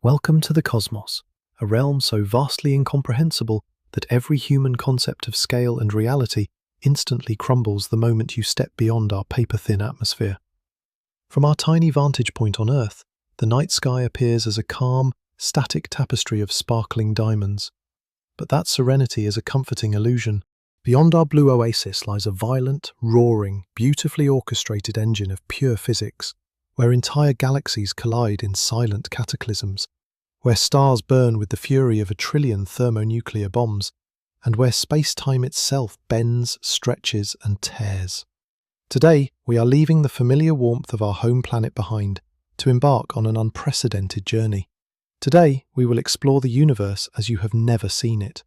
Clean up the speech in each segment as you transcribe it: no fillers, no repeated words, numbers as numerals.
Welcome to the cosmos, a realm so vastly incomprehensible that every human concept of scale and reality instantly crumbles the moment you step beyond our paper-thin atmosphere. From our tiny vantage point on Earth, the night sky appears as a calm, static tapestry of sparkling diamonds. But that serenity is a comforting illusion. Beyond our blue oasis lies a violent, roaring, beautifully orchestrated engine of pure physics, where entire galaxies collide in silent cataclysms, where stars burn with the fury of 1 trillion thermonuclear bombs, and where space-time itself bends, stretches, and tears. Today, we are leaving the familiar warmth of our home planet behind to embark on an unprecedented journey. Today, we will explore the universe as you have never seen it.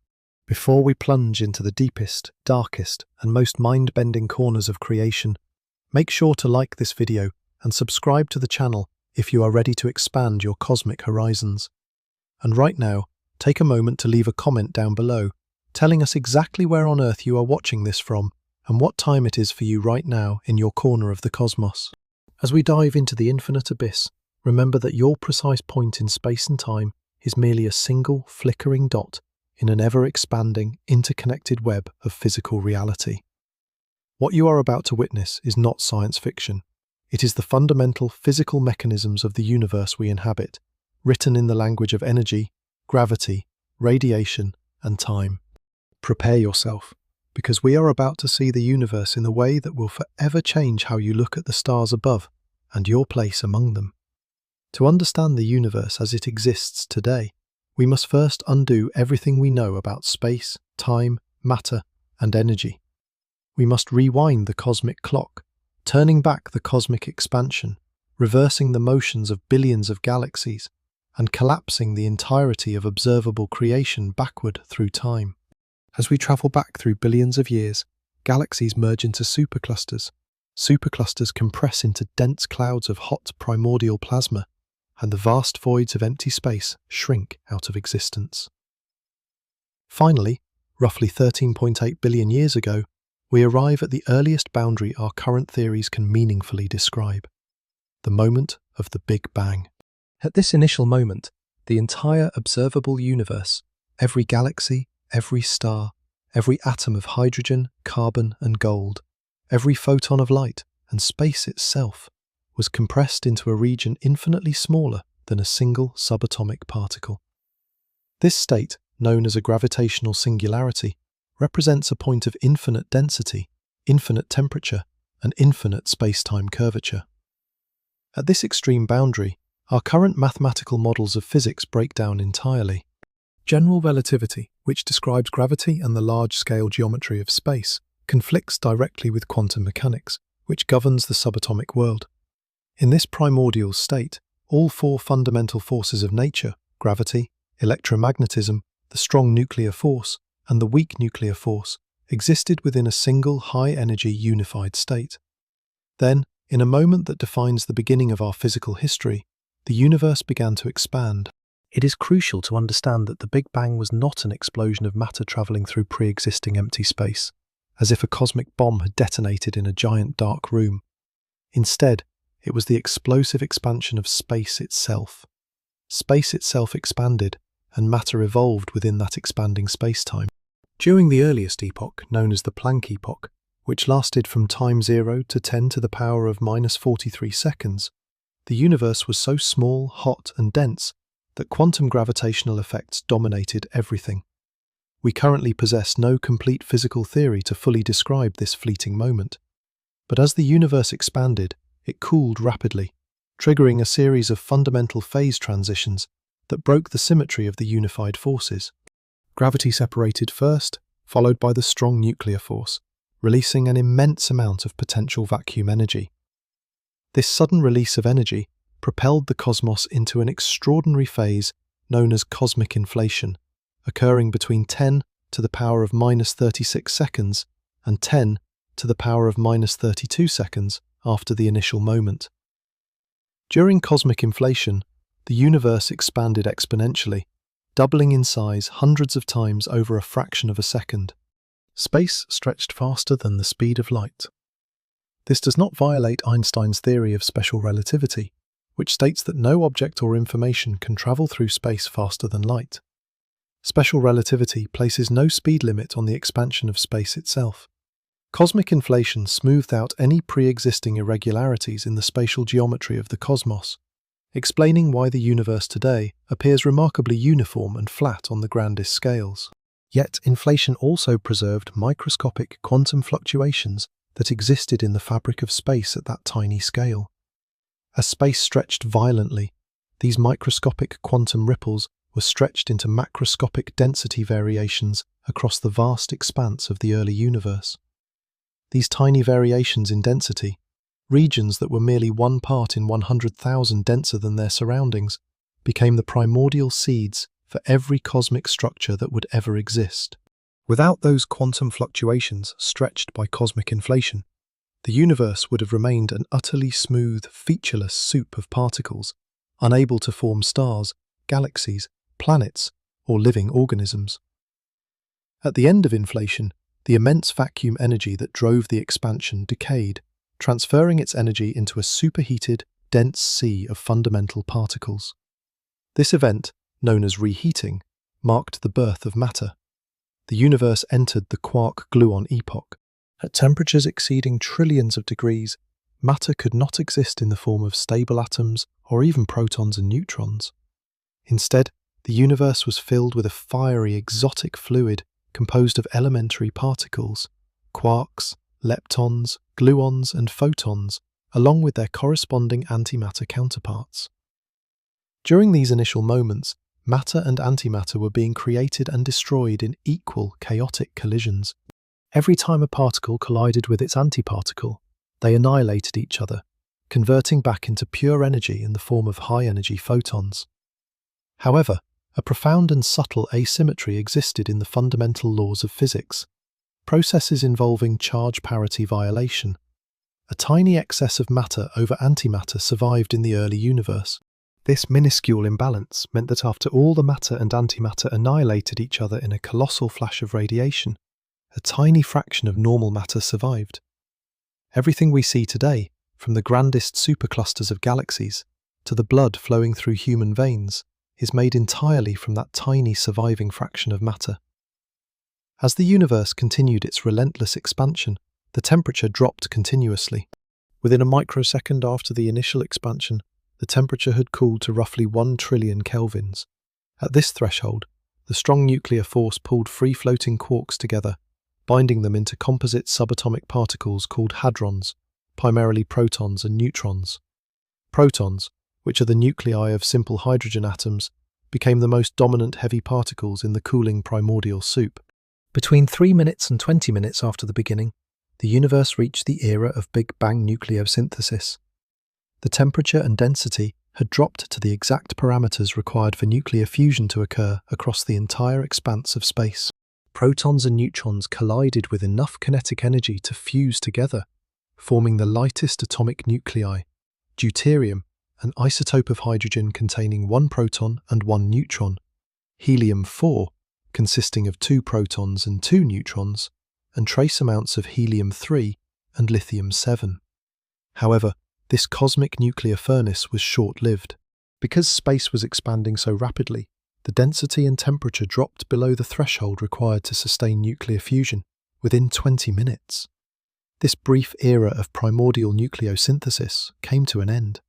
Before we plunge into the deepest, darkest, and most mind-bending corners of creation, make sure to like this video and subscribe to the channel if you are ready to expand your cosmic horizons. And right now, take a moment to leave a comment down below, telling us exactly where on Earth you are watching this from and what time it is for you right now in your corner of the cosmos. As we dive into the infinite abyss, remember that your precise point in space and time is merely a single flickering dot in an ever-expanding, interconnected web of physical reality. What you are about to witness is not science fiction. It is the fundamental physical mechanisms of the universe we inhabit, written in the language of energy, gravity, radiation, and time. Prepare yourself, because we are about to see the universe in a way that will forever change how you look at the stars above and your place among them. To understand the universe as it exists today, we must first undo everything we know about space, time, matter, and energy. We must rewind the cosmic clock, turning back the cosmic expansion, reversing the motions of billions of galaxies, and collapsing the entirety of observable creation backward through time. As we travel back through billions of years, galaxies merge into superclusters. Superclusters compress into dense clouds of hot primordial plasma, and the vast voids of empty space shrink out of existence. Finally, roughly 13.8 billion years ago, we arrive at the earliest boundary our current theories can meaningfully describe: the moment of the Big Bang. At this initial moment, the entire observable universe, every galaxy, every star, every atom of hydrogen, carbon, and gold, every photon of light, and space itself, was compressed into a region infinitely smaller than a single subatomic particle. This state, known as a gravitational singularity, represents a point of infinite density, infinite temperature, and infinite space-time curvature. At this extreme boundary, our current mathematical models of physics break down entirely. General relativity, which describes gravity and the large-scale geometry of space, conflicts directly with quantum mechanics, which governs the subatomic world. In this primordial state, all four fundamental forces of nature, gravity, electromagnetism, the strong nuclear force, and the weak nuclear force, existed within a single high-energy unified state. Then, in a moment that defines the beginning of our physical history, the universe began to expand. It is crucial to understand that the Big Bang was not an explosion of matter travelling through pre-existing empty space, as if a cosmic bomb had detonated in a giant dark room. Instead, it was the explosive expansion of space itself. Space itself expanded, and matter evolved within that expanding space-time. During the earliest epoch, known as the Planck epoch, which lasted from time 0 to 10 to the power of -43 seconds, the universe was so small, hot, and dense that quantum gravitational effects dominated everything. We currently possess no complete physical theory to fully describe this fleeting moment. But as the universe expanded, it cooled rapidly, triggering a series of fundamental phase transitions that broke the symmetry of the unified forces. Gravity separated first, followed by the strong nuclear force, releasing an immense amount of potential vacuum energy. This sudden release of energy propelled the cosmos into an extraordinary phase known as cosmic inflation, occurring between 10 to the power of -36 seconds and 10 to the power of -32 seconds after the initial moment. During cosmic inflation, the universe expanded exponentially, doubling in size hundreds of times over a fraction of a second. Space stretched faster than the speed of light. This does not violate Einstein's theory of special relativity, which states that no object or information can travel through space faster than light. Special relativity places no speed limit on the expansion of space itself. Cosmic inflation smoothed out any pre-existing irregularities in the spatial geometry of the cosmos, explaining why the universe today appears remarkably uniform and flat on the grandest scales. Yet inflation also preserved microscopic quantum fluctuations that existed in the fabric of space at that tiny scale. As space stretched violently, these microscopic quantum ripples were stretched into macroscopic density variations across the vast expanse of the early universe. These tiny variations in density, regions that were merely 1 part in 100,000 denser than their surroundings, became the primordial seeds for every cosmic structure that would ever exist. Without those quantum fluctuations stretched by cosmic inflation, the universe would have remained an utterly smooth, featureless soup of particles, unable to form stars, galaxies, planets, or living organisms. At the end of inflation, the immense vacuum energy that drove the expansion decayed, transferring its energy into a superheated, dense sea of fundamental particles. This event, known as reheating, marked the birth of matter. The universe entered the quark-gluon epoch. At temperatures exceeding trillions of degrees, matter could not exist in the form of stable atoms or even protons and neutrons. Instead, the universe was filled with a fiery, exotic fluid composed of elementary particles, quarks, leptons, gluons, and photons, along with their corresponding antimatter counterparts. During these initial moments, matter and antimatter were being created and destroyed in equal, chaotic collisions. Every time a particle collided with its antiparticle, they annihilated each other, converting back into pure energy in the form of high-energy photons. However, a profound and subtle asymmetry existed in the fundamental laws of physics, processes involving charge parity violation. A tiny excess of matter over antimatter survived in the early universe. This minuscule imbalance meant that after all the matter and antimatter annihilated each other in a colossal flash of radiation, a tiny fraction of normal matter survived. Everything we see today, from the grandest superclusters of galaxies to the blood flowing through human veins, is made entirely from that tiny surviving fraction of matter. As the universe continued its relentless expansion, the temperature dropped continuously. Within a microsecond after the initial expansion, the temperature had cooled to roughly 1 trillion kelvins. At this threshold, the strong nuclear force pulled free-floating quarks together, binding them into composite subatomic particles called hadrons, primarily protons and neutrons. Protons, which are the nuclei of simple hydrogen atoms, became the most dominant heavy particles in the cooling primordial soup. Between 3 minutes and 20 minutes after the beginning, the universe reached the era of Big Bang nucleosynthesis. The temperature and density had dropped to the exact parameters required for nuclear fusion to occur across the entire expanse of space. Protons and neutrons collided with enough kinetic energy to fuse together, forming the lightest atomic nuclei, deuterium, an isotope of hydrogen containing 1 proton and 1 neutron, helium-4, consisting of 2 protons and 2 neutrons, and trace amounts of helium-3 and lithium-7. However, this cosmic nuclear furnace was short-lived. Because space was expanding so rapidly, the density and temperature dropped below the threshold required to sustain nuclear fusion within 20 minutes. This brief era of primordial nucleosynthesis came to an end.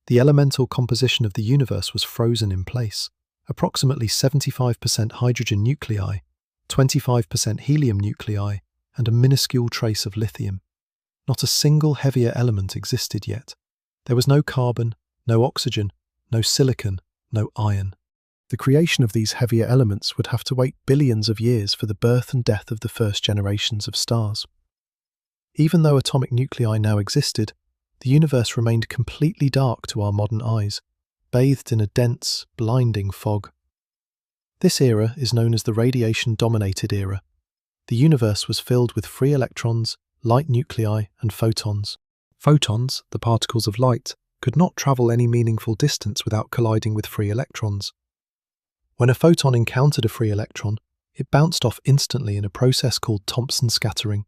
The elemental composition of the universe was frozen in place, approximately 75% hydrogen nuclei, 25% helium nuclei, and a minuscule trace of lithium. Not a single heavier element existed yet. There was no carbon, no oxygen, no silicon, no iron. The creation of these heavier elements would have to wait billions of years for the birth and death of the first generations of stars. Even though atomic nuclei now existed, the universe remained completely dark to our modern eyes, bathed in a dense, blinding fog. This era is known as the radiation-dominated era. The universe was filled with free electrons, light nuclei, and photons. Photons, the particles of light, could not travel any meaningful distance without colliding with free electrons. When a photon encountered a free electron, it bounced off instantly in a process called Thomson scattering.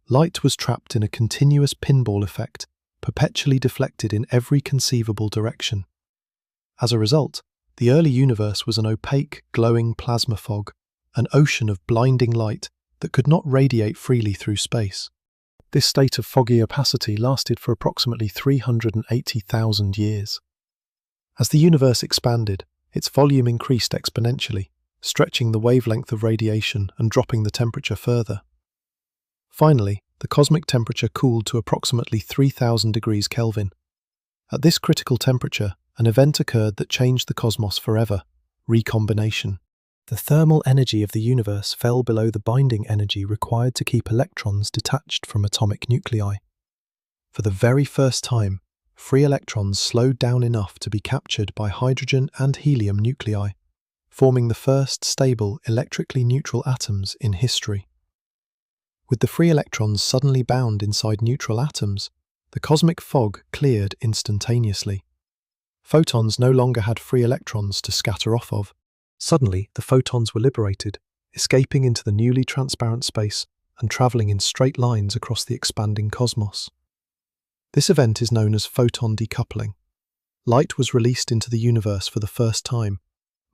Light was trapped in a continuous pinball effect, perpetually deflected in every conceivable direction. As a result, the early universe was an opaque, glowing plasma fog, an ocean of blinding light that could not radiate freely through space. This state of foggy opacity lasted for approximately 380,000 years. As the universe expanded, its volume increased exponentially, stretching the wavelength of radiation and dropping the temperature further. Finally, the cosmic temperature cooled to approximately 3,000 degrees Kelvin. At this critical temperature, an event occurred that changed the cosmos forever: recombination. The thermal energy of the universe fell below the binding energy required to keep electrons detached from atomic nuclei. For the very first time, free electrons slowed down enough to be captured by hydrogen and helium nuclei, forming the first stable electrically neutral atoms in history. With the free electrons suddenly bound inside neutral atoms, the cosmic fog cleared instantaneously. Photons no longer had free electrons to scatter off of. Suddenly, the photons were liberated, escaping into the newly transparent space and travelling in straight lines across the expanding cosmos. This event is known as photon decoupling. Light was released into the universe for the first time,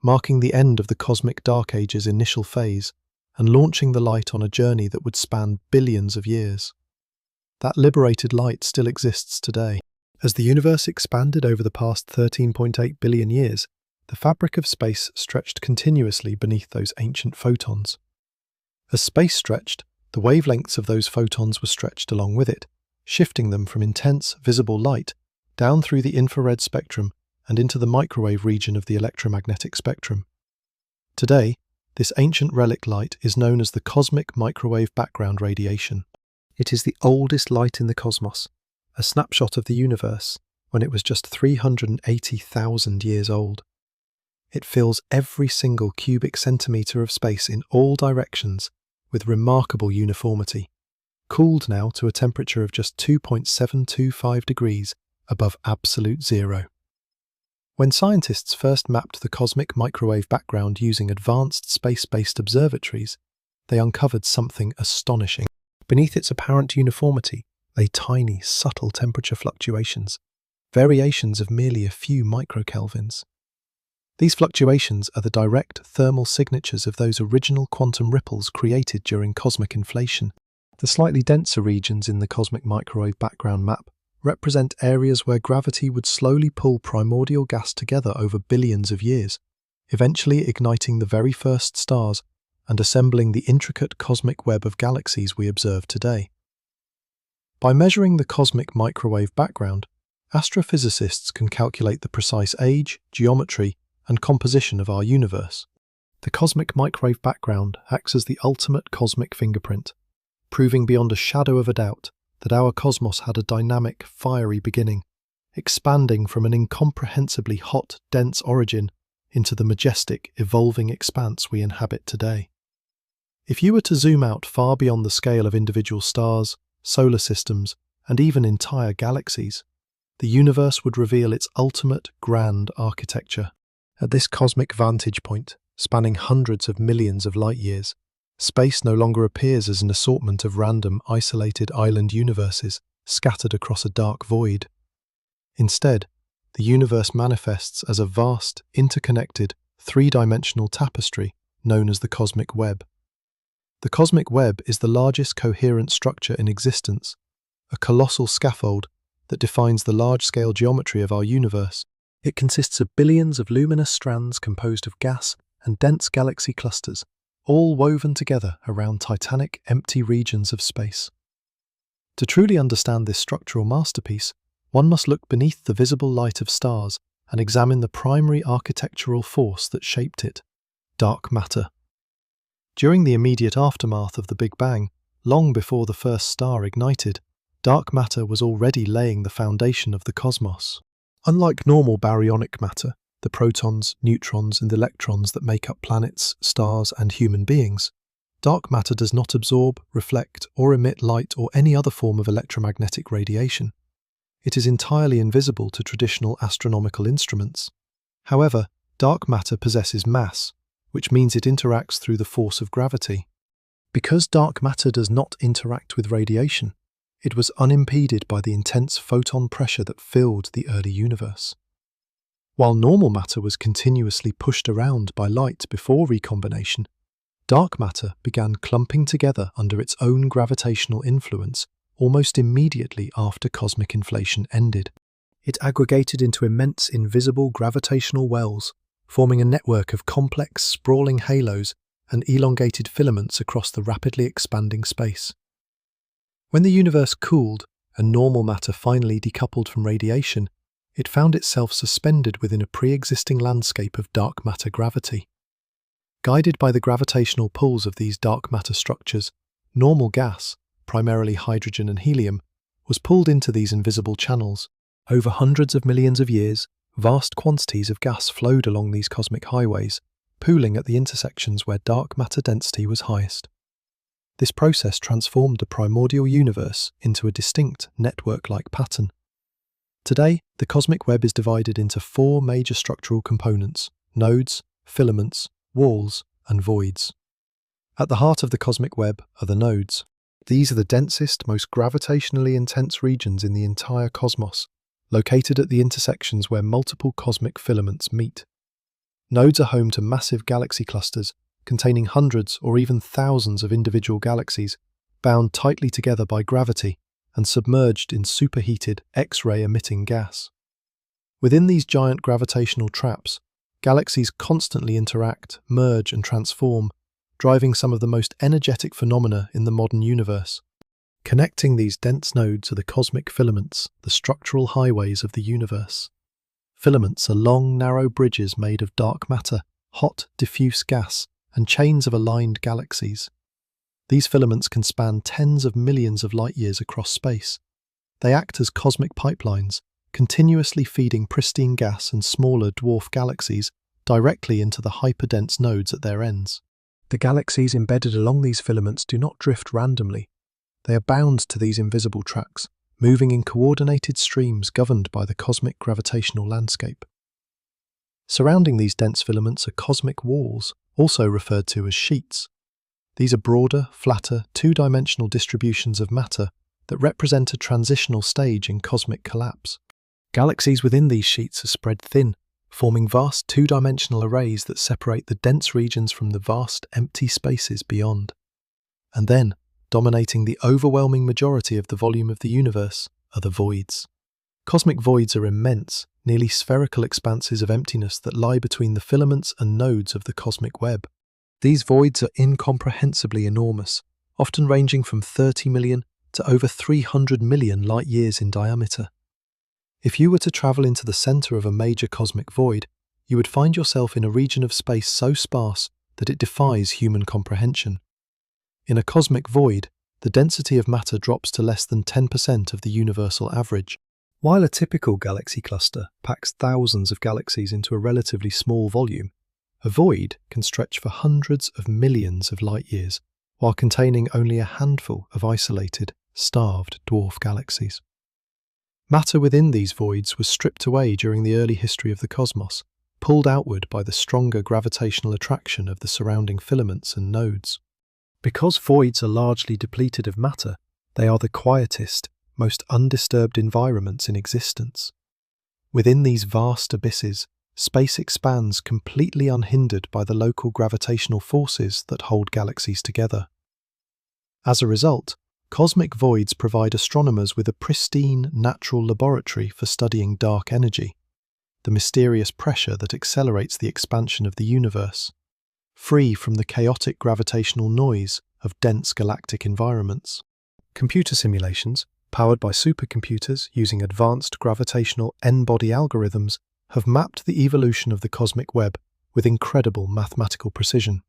marking the end of the cosmic dark age's initial phase and launching the light on a journey that would span billions of years. That liberated light still exists today. As the universe expanded over the past 13.8 billion years, the fabric of space stretched continuously beneath those ancient photons. As space stretched, the wavelengths of those photons were stretched along with it, shifting them from intense, visible light down through the infrared spectrum and into the microwave region of the electromagnetic spectrum. Today, this ancient relic light is known as the cosmic microwave background radiation. It is the oldest light in the cosmos, a snapshot of the universe when it was just 380,000 years old. It fills every single cubic centimetre of space in all directions with remarkable uniformity, cooled now to a temperature of just 2.725 degrees above absolute zero. When scientists first mapped the cosmic microwave background using advanced space-based observatories, they uncovered something astonishing. Beneath its apparent uniformity lay tiny, subtle temperature fluctuations, variations of merely a few microkelvins. These fluctuations are the direct thermal signatures of those original quantum ripples created during cosmic inflation. The slightly denser regions in the cosmic microwave background map represent areas where gravity would slowly pull primordial gas together over billions of years, eventually igniting the very first stars and assembling the intricate cosmic web of galaxies we observe today. By measuring the cosmic microwave background, astrophysicists can calculate the precise age, geometry, and composition of our universe. The cosmic microwave background acts as the ultimate cosmic fingerprint, proving beyond a shadow of a doubt that our cosmos had a dynamic, fiery beginning, expanding from an incomprehensibly hot, dense origin into the majestic, evolving expanse we inhabit today. If you were to zoom out far beyond the scale of individual stars, solar systems, and even entire galaxies, the universe would reveal its ultimate, grand architecture. At this cosmic vantage point, spanning hundreds of millions of light-years, space no longer appears as an assortment of random, isolated island universes scattered across a dark void. Instead, the universe manifests as a vast, interconnected, three-dimensional tapestry known as the cosmic web. The cosmic web is the largest coherent structure in existence, a colossal scaffold that defines the large-scale geometry of our universe. It consists of billions of luminous strands composed of gas and dense galaxy clusters, all woven together around titanic, empty regions of space. To truly understand this structural masterpiece, one must look beneath the visible light of stars and examine the primary architectural force that shaped it: dark matter. During the immediate aftermath of the Big Bang, long before the first star ignited, dark matter was already laying the foundation of the cosmos. Unlike normal baryonic matter, the protons, neutrons, and electrons that make up planets, stars, and human beings, dark matter does not absorb, reflect, or emit light or any other form of electromagnetic radiation. It is entirely invisible to traditional astronomical instruments. However, dark matter possesses mass, which means it interacts through the force of gravity. Because dark matter does not interact with radiation, It was unimpeded by the intense photon pressure that filled the early universe. While normal matter was continuously pushed around by light before recombination, dark matter began clumping together under its own gravitational influence almost immediately after cosmic inflation ended. It aggregated into immense invisible gravitational wells, forming a network of complex, sprawling halos and elongated filaments across the rapidly expanding space. When the universe cooled and normal matter finally decoupled from radiation, it found itself suspended within a pre-existing landscape of dark matter gravity. Guided by the gravitational pulls of these dark matter structures, normal gas, primarily hydrogen and helium, was pulled into these invisible channels. Over hundreds of millions of years, vast quantities of gas flowed along these cosmic highways, pooling at the intersections where dark matter density was highest. This process transformed the primordial universe into a distinct network-like pattern. Today, the cosmic web is divided into 4 major structural components: nodes, filaments, walls, and voids. At the heart of the cosmic web are the nodes. These are the densest, most gravitationally intense regions in the entire cosmos, located at the intersections where multiple cosmic filaments meet. Nodes are home to massive galaxy clusters containing hundreds or even thousands of individual galaxies, bound tightly together by gravity and submerged in superheated, X-ray emitting gas. Within these giant gravitational traps, galaxies constantly interact, merge and transform, driving some of the most energetic phenomena in the modern universe. Connecting these dense nodes are the cosmic filaments, the structural highways of the universe. Filaments are long, narrow bridges made of dark matter, hot, diffuse gas, and chains of aligned galaxies. These filaments can span tens of millions of light-years across space. They act as cosmic pipelines, continuously feeding pristine gas and smaller dwarf galaxies directly into the hyperdense nodes at their ends. The galaxies embedded along these filaments do not drift randomly. They are bound to these invisible tracks, moving in coordinated streams governed by the cosmic gravitational landscape. Surrounding these dense filaments are cosmic walls, also referred to as sheets. These are broader, flatter, two-dimensional distributions of matter that represent a transitional stage in cosmic collapse. Galaxies within these sheets are spread thin, forming vast two-dimensional arrays that separate the dense regions from the vast, empty spaces beyond. And then, dominating the overwhelming majority of the volume of the universe, are the voids. Cosmic voids are immense, nearly spherical expanses of emptiness that lie between the filaments and nodes of the cosmic web. These voids are incomprehensibly enormous, often ranging from 30 million to over 300 million light-years in diameter. If you were to travel into the center of a major cosmic void, you would find yourself in a region of space so sparse that it defies human comprehension. In a cosmic void, the density of matter drops to less than 10% of the universal average. While a typical galaxy cluster packs thousands of galaxies into a relatively small volume, a void can stretch for hundreds of millions of light-years while containing only a handful of isolated, starved dwarf galaxies. Matter within these voids was stripped away during the early history of the cosmos, pulled outward by the stronger gravitational attraction of the surrounding filaments and nodes. Because voids are largely depleted of matter, they are the quietest, most undisturbed environments in existence. Within these vast abysses, space expands completely unhindered by the local gravitational forces that hold galaxies together. As a result, cosmic voids provide astronomers with a pristine, natural laboratory for studying dark energy, the mysterious pressure that accelerates the expansion of the universe, free from the chaotic gravitational noise of dense galactic environments. Computer simulations, powered by supercomputers using advanced gravitational n-body algorithms, have mapped the evolution of the cosmic web with incredible mathematical precision.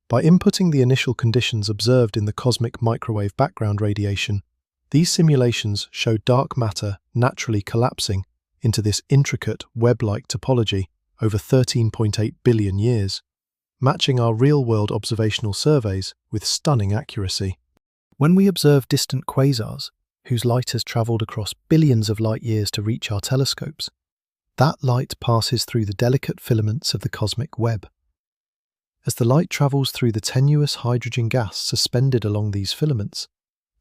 By inputting the initial conditions observed in the cosmic microwave background radiation, these simulations show dark matter naturally collapsing into this intricate web-like topology over 13.8 billion years, matching our real-world observational surveys with stunning accuracy. When we observe distant quasars, whose light has travelled across billions of light-years to reach our telescopes, that light passes through the delicate filaments of the cosmic web. As the light travels through the tenuous hydrogen gas suspended along these filaments,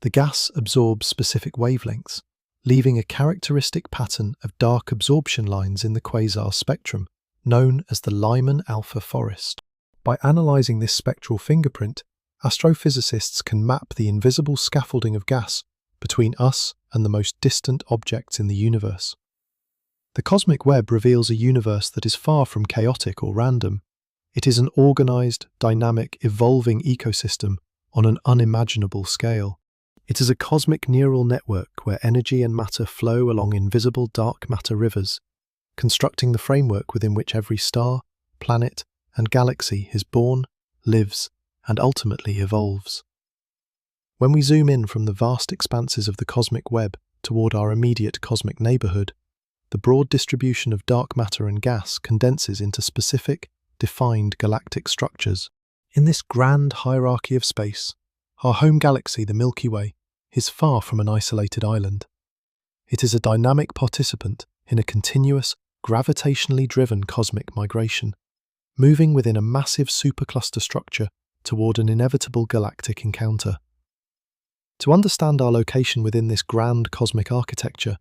The gas absorbs specific wavelengths, leaving a characteristic pattern of dark absorption lines in the quasar spectrum, known as the Lyman alpha forest. By analysing this spectral fingerprint, astrophysicists can map the invisible scaffolding of gas between us and the most distant objects in the universe. The cosmic web reveals a universe that is far from chaotic or random. It is an organised, dynamic, evolving ecosystem on an unimaginable scale. It is a cosmic neural network where energy and matter flow along invisible dark matter rivers, constructing the framework within which every star, planet, and galaxy is born, lives, and ultimately evolves. When we zoom in from the vast expanses of the cosmic web toward our immediate cosmic neighbourhood, the broad distribution of dark matter and gas condenses into specific, defined galactic structures. In this grand hierarchy of space, our home galaxy, the Milky Way, is far from an isolated island. It is a dynamic participant in a continuous, gravitationally driven cosmic migration, moving within a massive supercluster structure toward an inevitable galactic encounter. To understand our location within this grand cosmic architecture,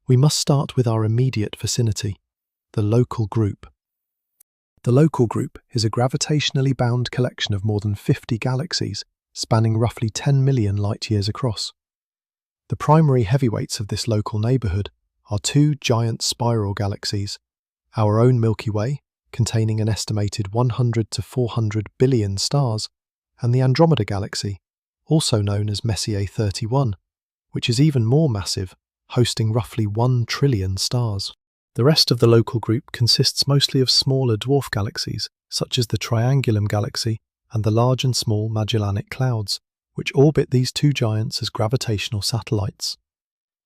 we must start with our immediate vicinity, the local group. The local group is a gravitationally bound collection of more than 50 galaxies, spanning roughly 10 million light-years across. The primary heavyweights of this local neighbourhood are two giant spiral galaxies, our own Milky Way, containing an estimated 100 to 400 billion stars, and the Andromeda galaxy, also known as Messier 31, which is even more massive, hosting roughly 1 trillion stars. The rest of the local group consists mostly of smaller dwarf galaxies, such as the Triangulum galaxy and the Large and Small Magellanic Clouds, which orbit these two giants as gravitational satellites.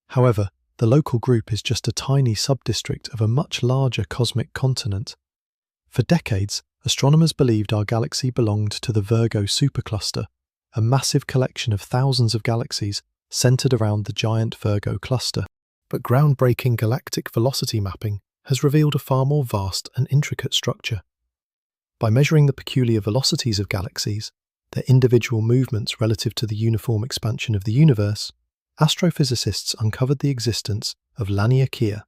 However, the local group is just a tiny subdistrict of a much larger cosmic continent. For decades, astronomers believed our galaxy belonged to the Virgo supercluster, a massive collection of thousands of galaxies centered around the giant Virgo cluster. But groundbreaking galactic velocity mapping has revealed a far more vast and intricate structure. By measuring the peculiar velocities of galaxies, their individual movements relative to the uniform expansion of the universe, astrophysicists uncovered the existence of Laniakea.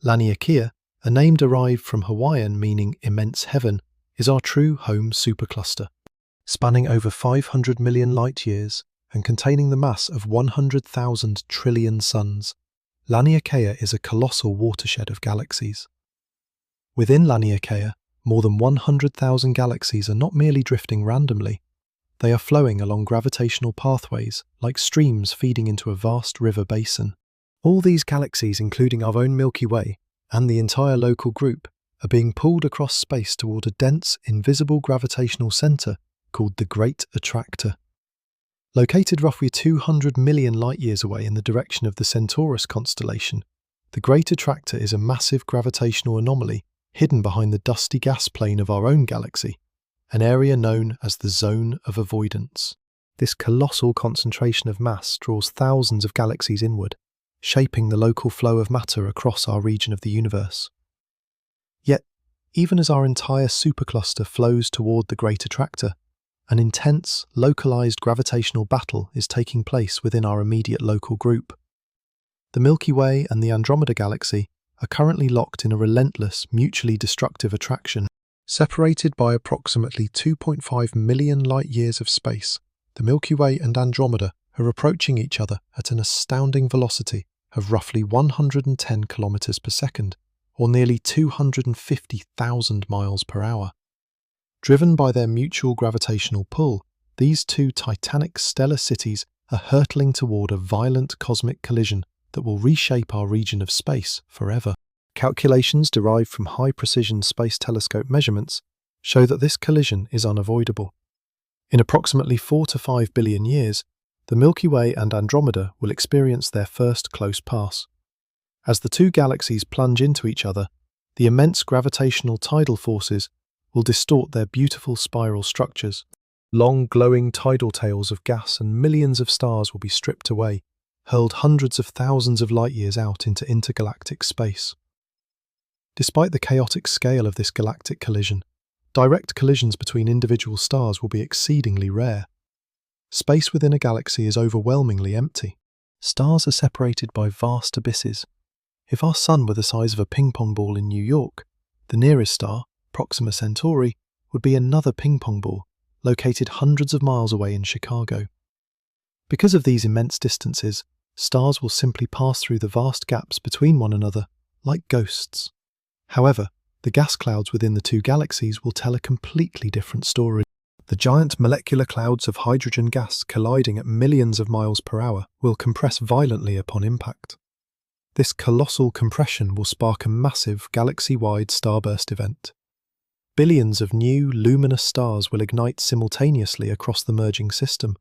Laniakea, a name derived from Hawaiian meaning immense heaven, is our true home supercluster. Spanning over 500 million light-years and containing the mass of 100,000 trillion suns, Laniakea is a colossal watershed of galaxies. Within Laniakea, more than 100,000 galaxies are not merely drifting randomly, they are flowing along gravitational pathways like streams feeding into a vast river basin. All these galaxies, including our own Milky Way and the entire local group, are being pulled across space toward a dense, invisible gravitational center called the Great Attractor. Located roughly 200 million light-years away in the direction of the Centaurus constellation, the Great Attractor is a massive gravitational anomaly hidden behind the dusty gas plane of our own galaxy, an area known as the Zone of Avoidance. This colossal concentration of mass draws thousands of galaxies inward, shaping the local flow of matter across our region of the universe. Yet, even as our entire supercluster flows toward the Great Attractor, an intense, localized gravitational battle is taking place within our immediate local group. The Milky Way and the Andromeda galaxy are currently locked in a relentless, mutually destructive attraction. Separated by approximately 2.5 million light-years of space, the Milky Way and Andromeda are approaching each other at an astounding velocity of roughly 110 kilometers per second, or nearly 250,000 miles per hour. Driven by their mutual gravitational pull, these two titanic stellar cities are hurtling toward a violent cosmic collision that will reshape our region of space forever. Calculations derived from high-precision space telescope measurements show that this collision is unavoidable. In approximately 4 to 5 billion years, the Milky Way and Andromeda will experience their first close pass. As the two galaxies plunge into each other, the immense gravitational tidal forces will distort their beautiful spiral structures. Long glowing tidal tails of gas and millions of stars will be stripped away, hurled hundreds of thousands of light-years out into intergalactic space. Despite the chaotic scale of this galactic collision, direct collisions between individual stars will be exceedingly rare. Space within a galaxy is overwhelmingly empty. Stars are separated by vast abysses. If our Sun were the size of a ping-pong ball in New York, the nearest star, Proxima Centauri, would be another ping-pong ball, located hundreds of miles away in Chicago. Because of these immense distances, stars will simply pass through the vast gaps between one another, like ghosts. However, the gas clouds within the two galaxies will tell a completely different story. The giant molecular clouds of hydrogen gas colliding at millions of miles per hour will compress violently upon impact. This colossal compression will spark a massive galaxy-wide starburst event. Billions of new, luminous stars will ignite simultaneously across the merging system,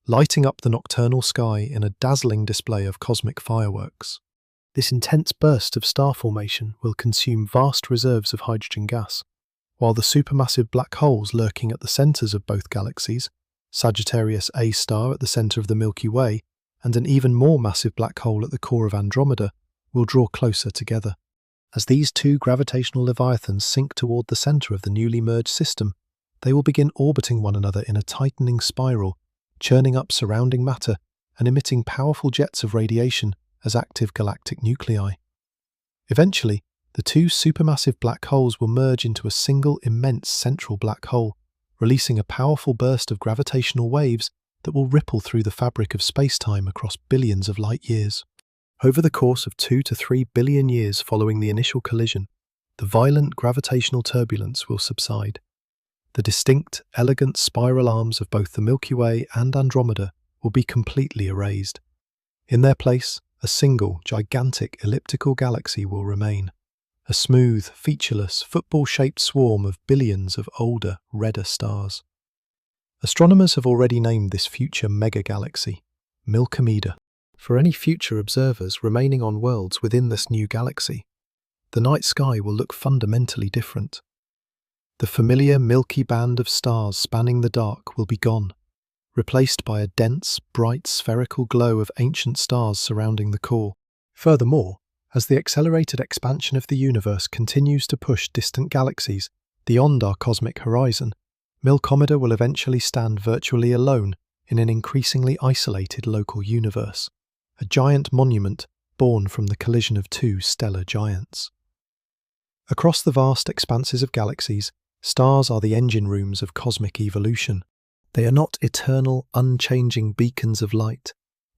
lighting up the nocturnal sky in a dazzling display of cosmic fireworks. This intense burst of star formation will consume vast reserves of hydrogen gas, while the supermassive black holes lurking at the centres of both galaxies, Sagittarius A star at the centre of the Milky Way and an even more massive black hole at the core of Andromeda, will draw closer together. As these two gravitational leviathans sink toward the centre of the newly merged system, they will begin orbiting one another in a tightening spiral, churning up surrounding matter and emitting powerful jets of radiation as active galactic nuclei. Eventually, the two supermassive black holes will merge into a single immense central black hole, releasing a powerful burst of gravitational waves that will ripple through the fabric of spacetime across billions of light years. Over the course of 2 to 3 billion years following the initial collision, the violent gravitational turbulence will subside. The distinct, elegant spiral arms of both the Milky Way and Andromeda will be completely erased. In their place, a single, gigantic elliptical galaxy will remain. A smooth, featureless, football-shaped swarm of billions of older, redder stars. Astronomers have already named this future mega-galaxy Milkomeda. For any future observers remaining on worlds within this new galaxy, the night sky will look fundamentally different. The familiar milky band of stars spanning the dark will be gone, replaced by a dense, bright spherical glow of ancient stars surrounding the core. Furthermore, as the accelerated expansion of the universe continues to push distant galaxies beyond our cosmic horizon, Milkomeda will eventually stand virtually alone in an increasingly isolated local universe, a giant monument born from the collision of two stellar giants. Across the vast expanses of galaxies, stars are the engine rooms of cosmic evolution. They are not eternal, unchanging beacons of light.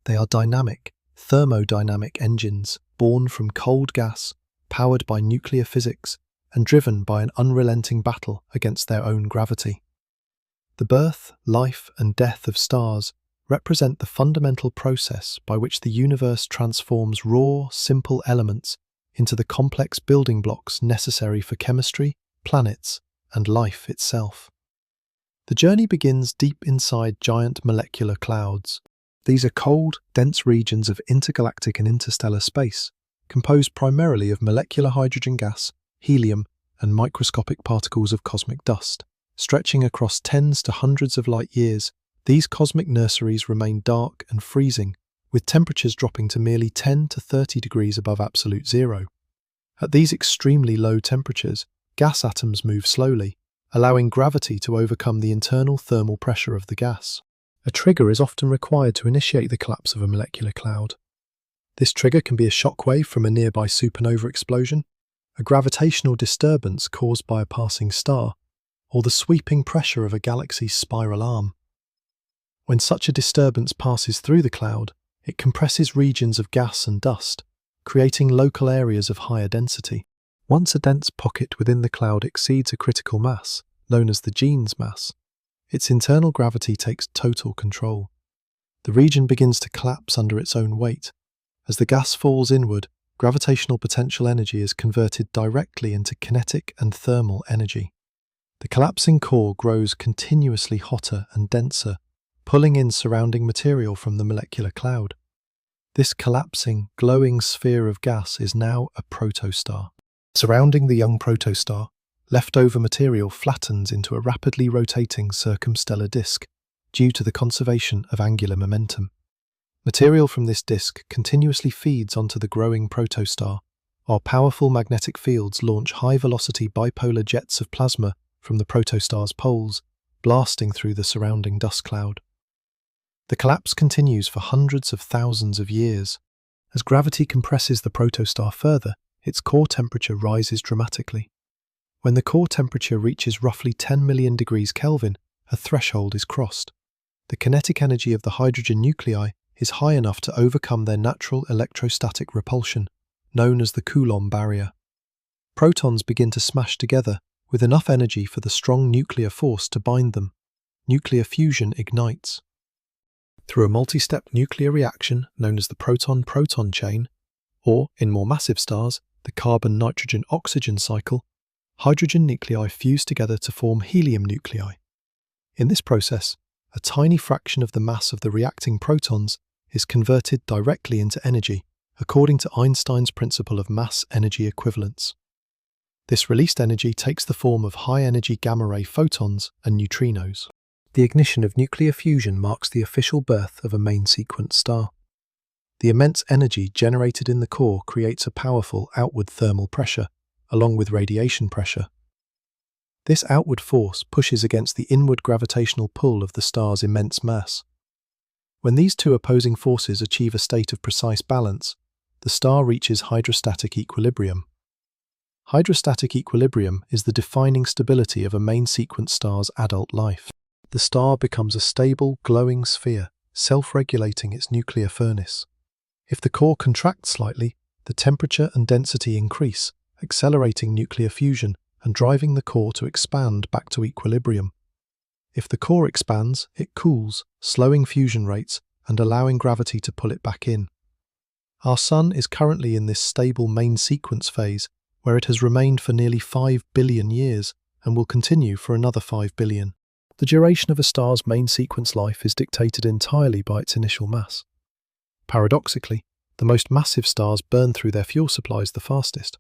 They are dynamic, thermodynamic engines born from cold gas, powered by nuclear physics, and driven by an unrelenting battle against their own gravity. The birth, life, and death of stars represent the fundamental process by which the universe transforms raw, simple elements into the complex building blocks necessary for chemistry, planets, and life itself. The journey begins deep inside giant molecular clouds. These are cold, dense regions of intergalactic and interstellar space, composed primarily of molecular hydrogen gas, helium, and microscopic particles of cosmic dust. Stretching across tens to hundreds of light years, these cosmic nurseries remain dark and freezing, with temperatures dropping to merely 10 to 30 degrees above absolute zero. At these extremely low temperatures, gas atoms move slowly, allowing gravity to overcome the internal thermal pressure of the gas. A trigger is often required to initiate the collapse of a molecular cloud. This trigger can be a shockwave from a nearby supernova explosion, a gravitational disturbance caused by a passing star, or the sweeping pressure of a galaxy's spiral arm. When such a disturbance passes through the cloud, it compresses regions of gas and dust, creating local areas of higher density. Once a dense pocket within the cloud exceeds a critical mass, known as the Jeans mass, its internal gravity takes total control. The region begins to collapse under its own weight. As the gas falls inward, gravitational potential energy is converted directly into kinetic and thermal energy. The collapsing core grows continuously hotter and denser, pulling in surrounding material from the molecular cloud. This collapsing, glowing sphere of gas is now a protostar. Surrounding the young protostar, leftover material flattens into a rapidly rotating circumstellar disk due to the conservation of angular momentum. Material from this disk continuously feeds onto the growing protostar, while powerful magnetic fields launch high-velocity bipolar jets of plasma from the protostar's poles, blasting through the surrounding dust cloud. The collapse continues for hundreds of thousands of years. As gravity compresses the protostar further, its core temperature rises dramatically. When the core temperature reaches roughly 10 million degrees Kelvin, a threshold is crossed. The kinetic energy of the hydrogen nuclei is high enough to overcome their natural electrostatic repulsion, known as the Coulomb barrier. Protons begin to smash together with enough energy for the strong nuclear force to bind them. Nuclear fusion ignites. Through a multi-step nuclear reaction known as the proton-proton chain, or, in more massive stars, the carbon-nitrogen-oxygen cycle, hydrogen nuclei fuse together to form helium nuclei. In this process, a tiny fraction of the mass of the reacting protons is converted directly into energy, according to Einstein's principle of mass-energy equivalence. This released energy takes the form of high-energy gamma-ray photons and neutrinos. The ignition of nuclear fusion marks the official birth of a main-sequence star. The immense energy generated in the core creates a powerful outward thermal pressure, along with radiation pressure. This outward force pushes against the inward gravitational pull of the star's immense mass. When these two opposing forces achieve a state of precise balance, the star reaches hydrostatic equilibrium. Hydrostatic equilibrium is the defining stability of a main-sequence star's adult life. The star becomes a stable, glowing sphere, self-regulating its nuclear furnace. If the core contracts slightly, the temperature and density increase, accelerating nuclear fusion and driving the core to expand back to equilibrium. If the core expands, it cools, slowing fusion rates and allowing gravity to pull it back in. Our Sun is currently in this stable main sequence phase, where it has remained for nearly 5 billion years and will continue for another 5 billion. The duration of a star's main sequence life is dictated entirely by its initial mass. Paradoxically, the most massive stars burn through their fuel supplies the fastest.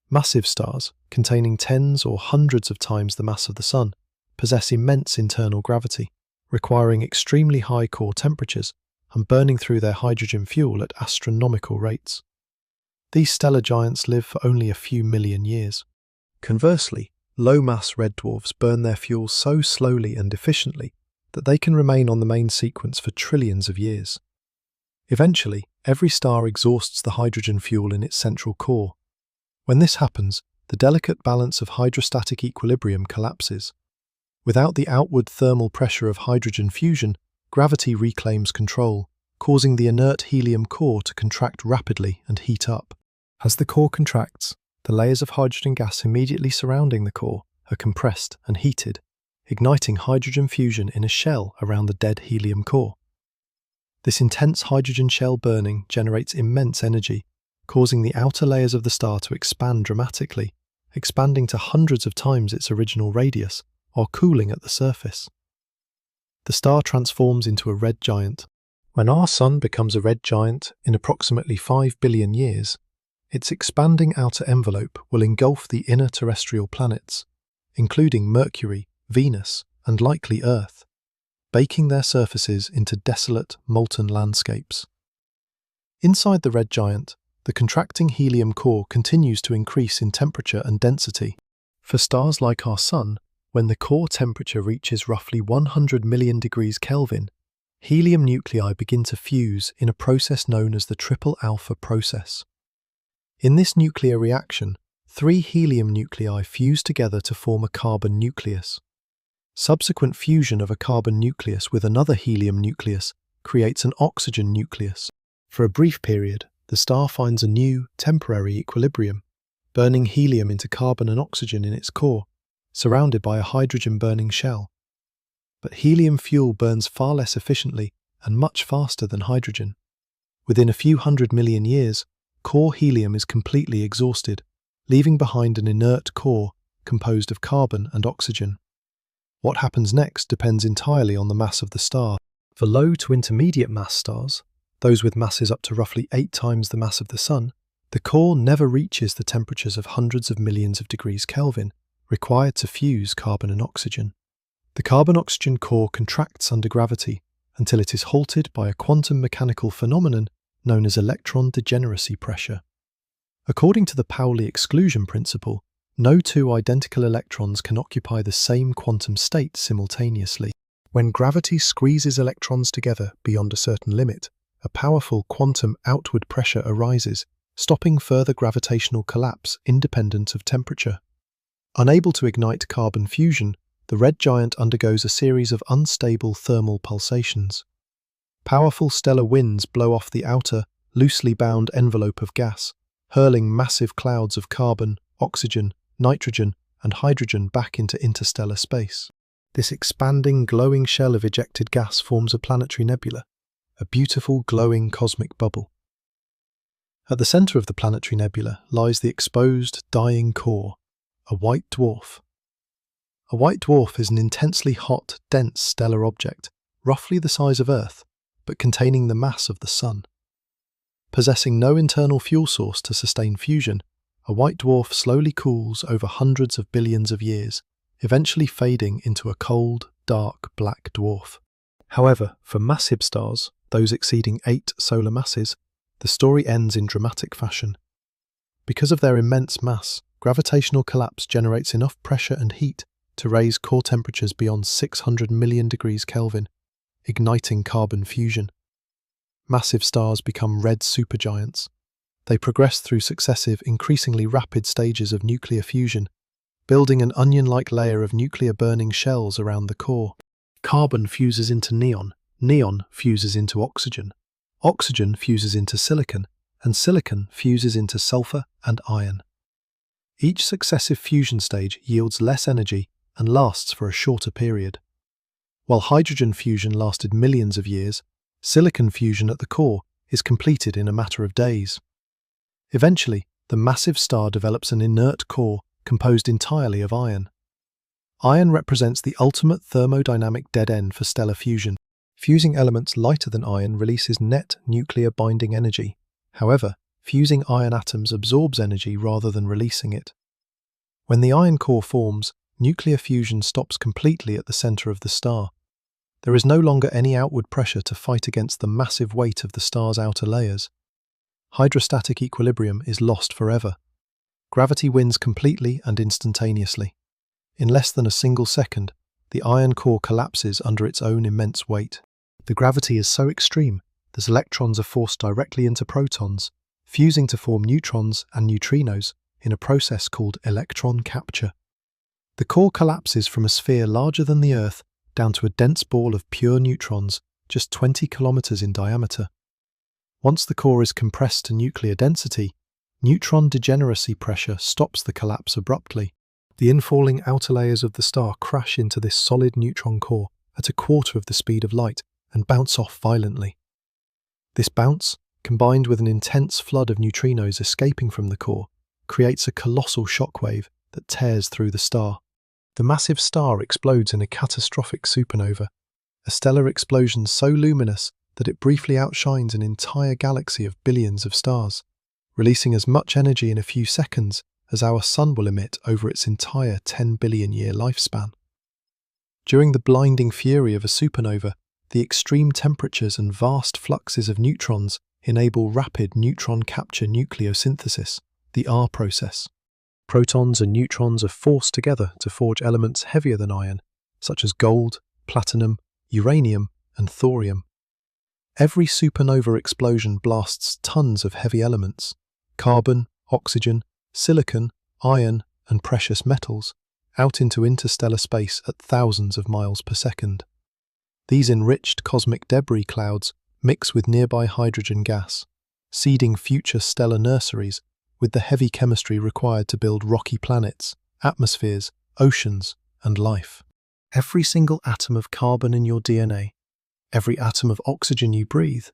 Massive stars, containing tens or hundreds of times the mass of the Sun, possess immense internal gravity, requiring extremely high core temperatures and burning through their hydrogen fuel at astronomical rates. These stellar giants live for only a few million years. Conversely, low-mass red dwarfs burn their fuel so slowly and efficiently that they can remain on the main sequence for trillions of years. Eventually, every star exhausts the hydrogen fuel in its central core. When this happens, the delicate balance of hydrostatic equilibrium collapses. Without the outward thermal pressure of hydrogen fusion, gravity reclaims control, causing the inert helium core to contract rapidly and heat up. As the core contracts, the layers of hydrogen gas immediately surrounding the core are compressed and heated, igniting hydrogen fusion in a shell around the dead helium core. This intense hydrogen shell burning generates immense energy, causing the outer layers of the star to expand dramatically, expanding to hundreds of times its original radius, while cooling at the surface. The star transforms into a red giant. When our Sun becomes a red giant in approximately 5 billion years, its expanding outer envelope will engulf the inner terrestrial planets, including Mercury, Venus, and likely Earth, baking their surfaces into desolate, molten landscapes. Inside the red giant, the contracting helium core continues to increase in temperature and density. For stars like our Sun, when the core temperature reaches roughly 100 million degrees Kelvin, helium nuclei begin to fuse in a process known as the triple alpha process. In this nuclear reaction, 3 helium nuclei fuse together to form a carbon nucleus. Subsequent fusion of a carbon nucleus with another helium nucleus creates an oxygen nucleus. For a brief period, the star finds a new, temporary equilibrium, burning helium into carbon and oxygen in its core, surrounded by a hydrogen-burning shell. But helium fuel burns far less efficiently and much faster than hydrogen. Within a few 100 million years, core helium is completely exhausted, leaving behind an inert core composed of carbon and oxygen. What happens next depends entirely on the mass of the star. For low to intermediate mass stars, those with masses up to roughly 8 times the mass of the Sun, the core never reaches the temperatures of hundreds of millions of degrees Kelvin required to fuse carbon and oxygen. The carbon-oxygen core contracts under gravity until it is halted by a quantum mechanical phenomenon known as electron degeneracy pressure. According to the Pauli exclusion principle, no 2 identical electrons can occupy the same quantum state simultaneously. When gravity squeezes electrons together beyond a certain limit, a powerful quantum outward pressure arises, stopping further gravitational collapse independent of temperature. Unable to ignite carbon fusion, the red giant undergoes a series of unstable thermal pulsations. Powerful stellar winds blow off the outer, loosely bound envelope of gas, hurling massive clouds of carbon, oxygen, nitrogen, and hydrogen back into interstellar space. This expanding, glowing shell of ejected gas forms a planetary nebula, a beautiful, glowing cosmic bubble. At the center of the planetary nebula lies the exposed, dying core, a white dwarf. A white dwarf is an intensely hot, dense stellar object, roughly the size of Earth, but containing the mass of the Sun. Possessing no internal fuel source to sustain fusion, a white dwarf slowly cools over hundreds of billions of years, eventually fading into a cold, dark black dwarf. However, for massive stars, those exceeding 8 solar masses, the story ends in dramatic fashion. Because of their immense mass, gravitational collapse generates enough pressure and heat to raise core temperatures beyond 600 million degrees Kelvin, igniting carbon fusion. Massive stars become red supergiants. They progress through successive, increasingly rapid stages of nuclear fusion, building an onion-like layer of nuclear-burning shells around the core. Carbon fuses into neon, neon fuses into oxygen, oxygen fuses into silicon, and silicon fuses into sulfur and iron. Each successive fusion stage yields less energy and lasts for a shorter period. While hydrogen fusion lasted millions of years, silicon fusion at the core is completed in a matter of days. Eventually, the massive star develops an inert core composed entirely of iron. Iron represents the ultimate thermodynamic dead end for stellar fusion. Fusing elements lighter than iron releases net nuclear binding energy. However, fusing iron atoms absorbs energy rather than releasing it. When the iron core forms, nuclear fusion stops completely at the center of the star. There is no longer any outward pressure to fight against the massive weight of the star's outer layers. Hydrostatic equilibrium is lost forever. Gravity wins completely and instantaneously. In less than a single second, the iron core collapses under its own immense weight. The gravity is so extreme that electrons are forced directly into protons, fusing to form neutrons and neutrinos in a process called electron capture. The core collapses from a sphere larger than the Earth down to a dense ball of pure neutrons just 20 kilometers in diameter. Once the core is compressed to nuclear density, neutron degeneracy pressure stops the collapse abruptly. The infalling outer layers of the star crash into this solid neutron core at a quarter of the speed of light and bounce off violently. This bounce, combined with an intense flood of neutrinos escaping from the core, creates a colossal shockwave that tears through the star. The massive star explodes in a catastrophic supernova, a stellar explosion so luminous that it briefly outshines an entire galaxy of billions of stars, releasing as much energy in a few seconds as our Sun will emit over its entire 10 billion year lifespan. During the blinding fury of a supernova, the extreme temperatures and vast fluxes of neutrons enable rapid neutron capture nucleosynthesis, the R process. Protons and neutrons are forced together to forge elements heavier than iron, such as gold, platinum, uranium, and thorium. Every supernova explosion blasts tons of heavy elements, carbon, oxygen, silicon, iron, and precious metals, out into interstellar space at thousands of miles per second. These enriched cosmic debris clouds mix with nearby hydrogen gas, seeding future stellar nurseries with the heavy chemistry required to build rocky planets, atmospheres, oceans, and life. Every single atom of carbon in your DNA, every atom of oxygen you breathe,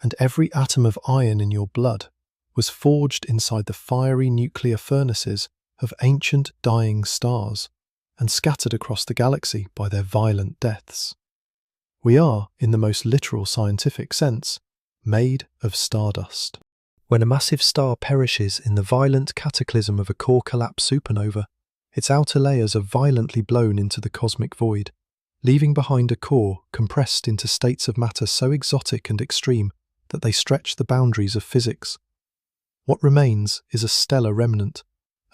and every atom of iron in your blood was forged inside the fiery nuclear furnaces of ancient dying stars and scattered across the galaxy by their violent deaths. We are, in the most literal scientific sense, made of stardust. When a massive star perishes in the violent cataclysm of a core collapse supernova, its outer layers are violently blown into the cosmic void, leaving behind a core compressed into states of matter so exotic and extreme that they stretch the boundaries of physics. What remains is a stellar remnant,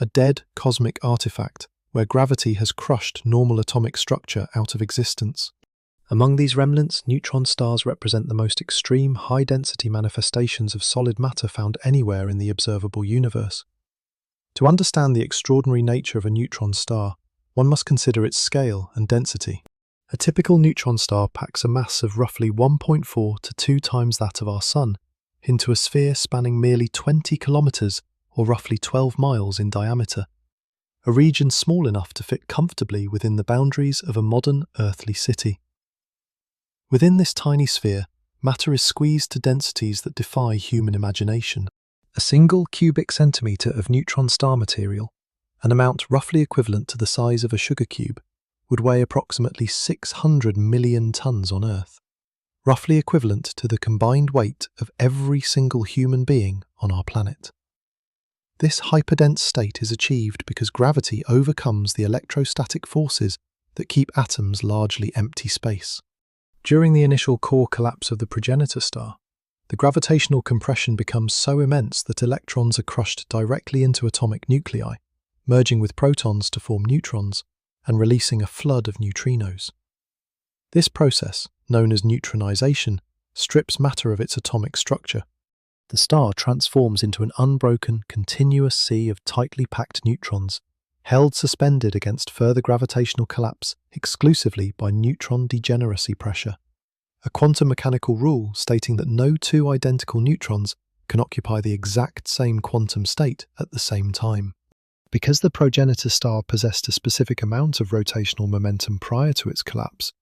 a dead cosmic artifact where gravity has crushed normal atomic structure out of existence. Among these remnants, neutron stars represent the most extreme, high-density manifestations of solid matter found anywhere in the observable universe. To understand the extraordinary nature of a neutron star, one must consider its scale and density. A typical neutron star packs a mass of roughly 1.4 to 2 times that of our Sun into a sphere spanning merely 20 kilometers or roughly 12 miles in diameter, a region small enough to fit comfortably within the boundaries of a modern earthly city. Within this tiny sphere, matter is squeezed to densities that defy human imagination. A single cubic centimetre of neutron star material, an amount roughly equivalent to the size of a sugar cube, would weigh approximately 600 million tons on Earth, roughly equivalent to the combined weight of every single human being on our planet. This hyperdense state is achieved because gravity overcomes the electrostatic forces that keep atoms largely empty space. During the initial core collapse of the progenitor star, the gravitational compression becomes so immense that electrons are crushed directly into atomic nuclei, merging with protons to form neutrons and releasing a flood of neutrinos. This process, known as neutronization, strips matter of its atomic structure. The star transforms into an unbroken, continuous sea of tightly packed neutrons, held suspended against further gravitational collapse exclusively by neutron degeneracy pressure, a quantum mechanical rule stating that no two identical neutrons can occupy the exact same quantum state at the same time. Because the progenitor star possessed a specific amount of rotational momentum prior to its collapse,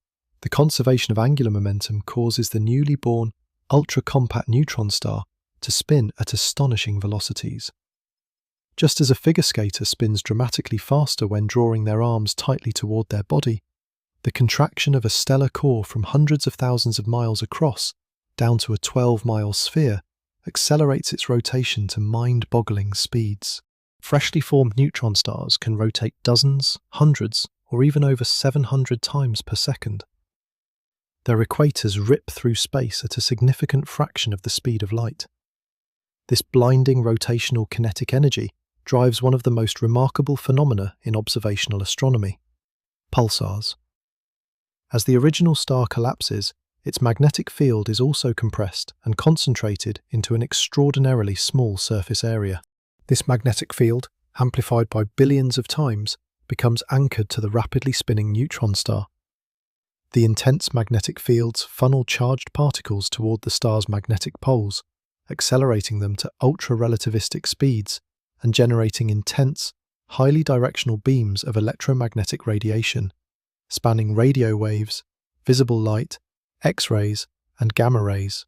the conservation of angular momentum causes the newly born, ultra-compact neutron star to spin at astonishing velocities. Just as a figure skater spins dramatically faster when drawing their arms tightly toward their body, the contraction of a stellar core from hundreds of thousands of miles across down to a 12-mile sphere accelerates its rotation to mind-boggling speeds. Freshly formed neutron stars can rotate dozens, hundreds, or even over 700 times per second. Their equators rip through space at a significant fraction of the speed of light. This blinding rotational kinetic energy drives one of the most remarkable phenomena in observational astronomy: pulsars. As the original star collapses, its magnetic field is also compressed and concentrated into an extraordinarily small surface area. This magnetic field, amplified by billions of times, becomes anchored to the rapidly spinning neutron star. The intense magnetic fields funnel charged particles toward the star's magnetic poles, accelerating them to ultra-relativistic speeds and generating intense, highly directional beams of electromagnetic radiation, spanning radio waves, visible light, X-rays, and gamma rays.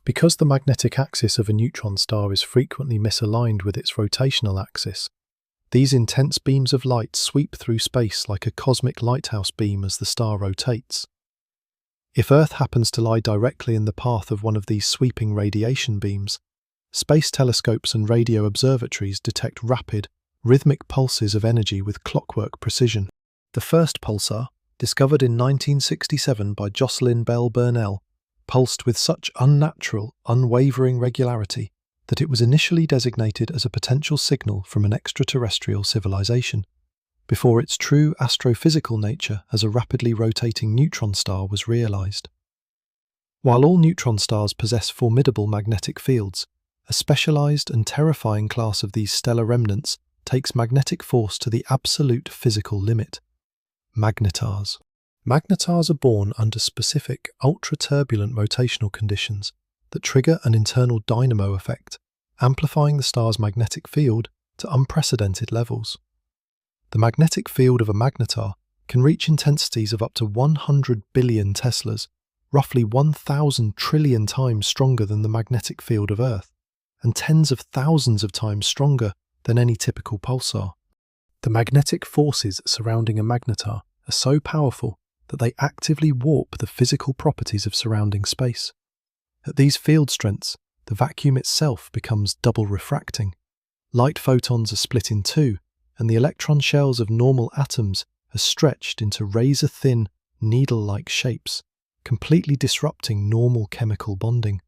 Because the magnetic axis of a neutron star is frequently misaligned with its rotational axis, these intense beams of light sweep through space like a cosmic lighthouse beam as the star rotates. If Earth happens to lie directly in the path of one of these sweeping radiation beams, space telescopes and radio observatories detect rapid, rhythmic pulses of energy with clockwork precision. The first pulsar, discovered in 1967 by Jocelyn Bell Burnell, pulsed with such unnatural, unwavering regularity that it was initially designated as a potential signal from an extraterrestrial civilization, before its true astrophysical nature as a rapidly rotating neutron star was realized. While all neutron stars possess formidable magnetic fields, a specialized and terrifying class of these stellar remnants takes magnetic force to the absolute physical limit: magnetars. Magnetars are born under specific, ultra-turbulent rotational conditions that trigger an internal dynamo effect, amplifying the star's magnetic field to unprecedented levels. The magnetic field of a magnetar can reach intensities of up to 100 billion teslas, roughly 1,000 trillion times stronger than the magnetic field of Earth, and tens of thousands of times stronger than any typical pulsar. The magnetic forces surrounding a magnetar are so powerful that they actively warp the physical properties of surrounding space. At these field strengths, the vacuum itself becomes double refracting. Light photons are split in two, and the electron shells of normal atoms are stretched into razor-thin, needle-like shapes, completely disrupting normal chemical bonding.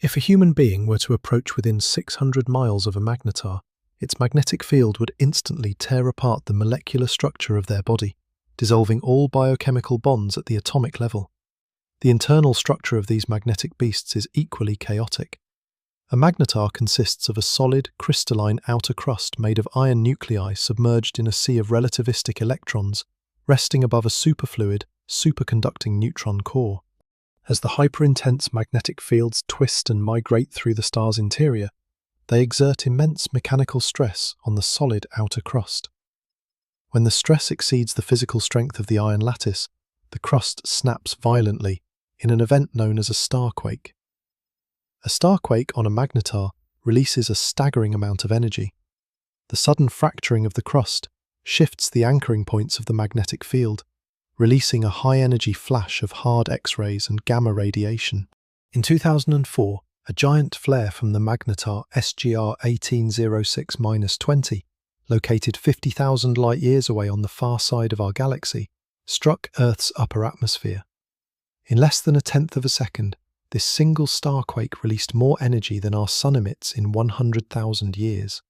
If a human being were to approach within 600 miles of a magnetar, its magnetic field would instantly tear apart the molecular structure of their body, dissolving all biochemical bonds at the atomic level. The internal structure of these magnetic beasts is equally chaotic. A magnetar consists of a solid, crystalline outer crust made of iron nuclei submerged in a sea of relativistic electrons, resting above a superfluid, superconducting neutron core. As the hyper-intense magnetic fields twist and migrate through the star's interior, they exert immense mechanical stress on the solid outer crust. When the stress exceeds the physical strength of the iron lattice, the crust snaps violently in an event known as a starquake. A starquake on a magnetar releases a staggering amount of energy. The sudden fracturing of the crust shifts the anchoring points of the magnetic field, releasing a high-energy flash of hard X-rays and gamma radiation. In 2004, a giant flare from the magnetar SGR 1806-20, located 50,000 light-years away on the far side of our galaxy, struck Earth's upper atmosphere. In less than a tenth of a second, this single starquake released more energy than our Sun emits in 100,000 years.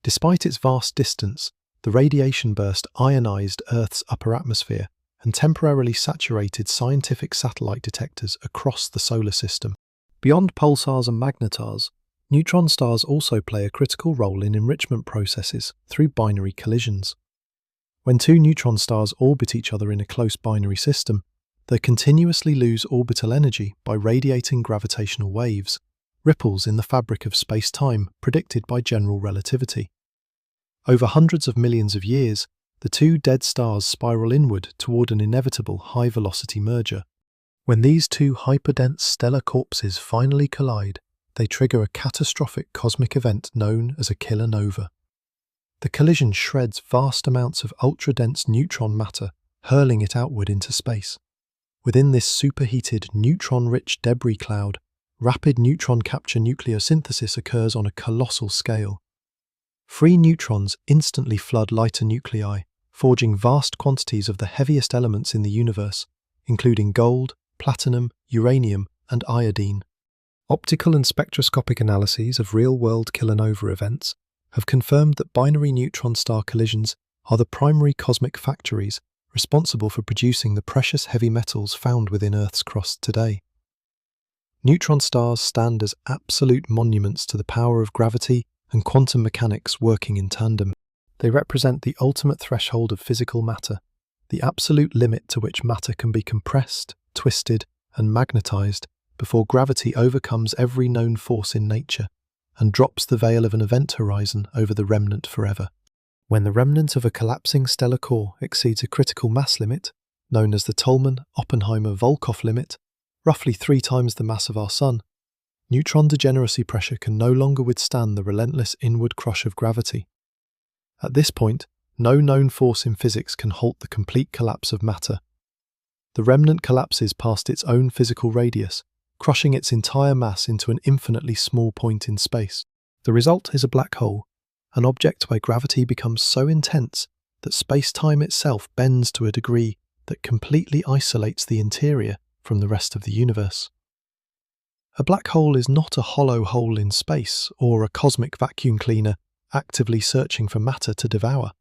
Despite its vast distance, the radiation burst ionized Earth's upper atmosphere and temporarily saturated scientific satellite detectors across the solar system. Beyond pulsars and magnetars, neutron stars also play a critical role in enrichment processes through binary collisions. When two neutron stars orbit each other in a close binary system, they continuously lose orbital energy by radiating gravitational waves, ripples in the fabric of space-time predicted by general relativity. Over hundreds of millions of years, the two dead stars spiral inward toward an inevitable high-velocity merger. When these two hyperdense stellar corpses finally collide, they trigger a catastrophic cosmic event known as a killer nova. The collision shreds vast amounts of ultra-dense neutron matter, hurling it outward into space. Within this superheated, neutron-rich debris cloud, rapid neutron capture nucleosynthesis occurs on a colossal scale. Free neutrons instantly flood lighter nuclei, forging vast quantities of the heaviest elements in the universe, including gold, platinum, uranium, and iodine. Optical and spectroscopic analyses of real-world kilonova events have confirmed that binary neutron star collisions are the primary cosmic factories responsible for producing the precious heavy metals found within Earth's crust today. Neutron stars stand as absolute monuments to the power of gravity and quantum mechanics working in tandem. They represent the ultimate threshold of physical matter, the absolute limit to which matter can be compressed, twisted, and magnetized before gravity overcomes every known force in nature and drops the veil of an event horizon over the remnant forever. When the remnant of a collapsing stellar core exceeds a critical mass limit, known as the Tolman-Oppenheimer-Volkoff limit, roughly 3 times the mass of our Sun, neutron degeneracy pressure can no longer withstand the relentless inward crush of gravity. At this point, no known force in physics can halt the complete collapse of matter. The remnant collapses past its own physical radius, crushing its entire mass into an infinitely small point in space. The result is a black hole, an object where gravity becomes so intense that space-time itself bends to a degree that completely isolates the interior from the rest of the universe. A black hole is not a hollow hole in space or a cosmic vacuum cleaner actively searching for matter to devour.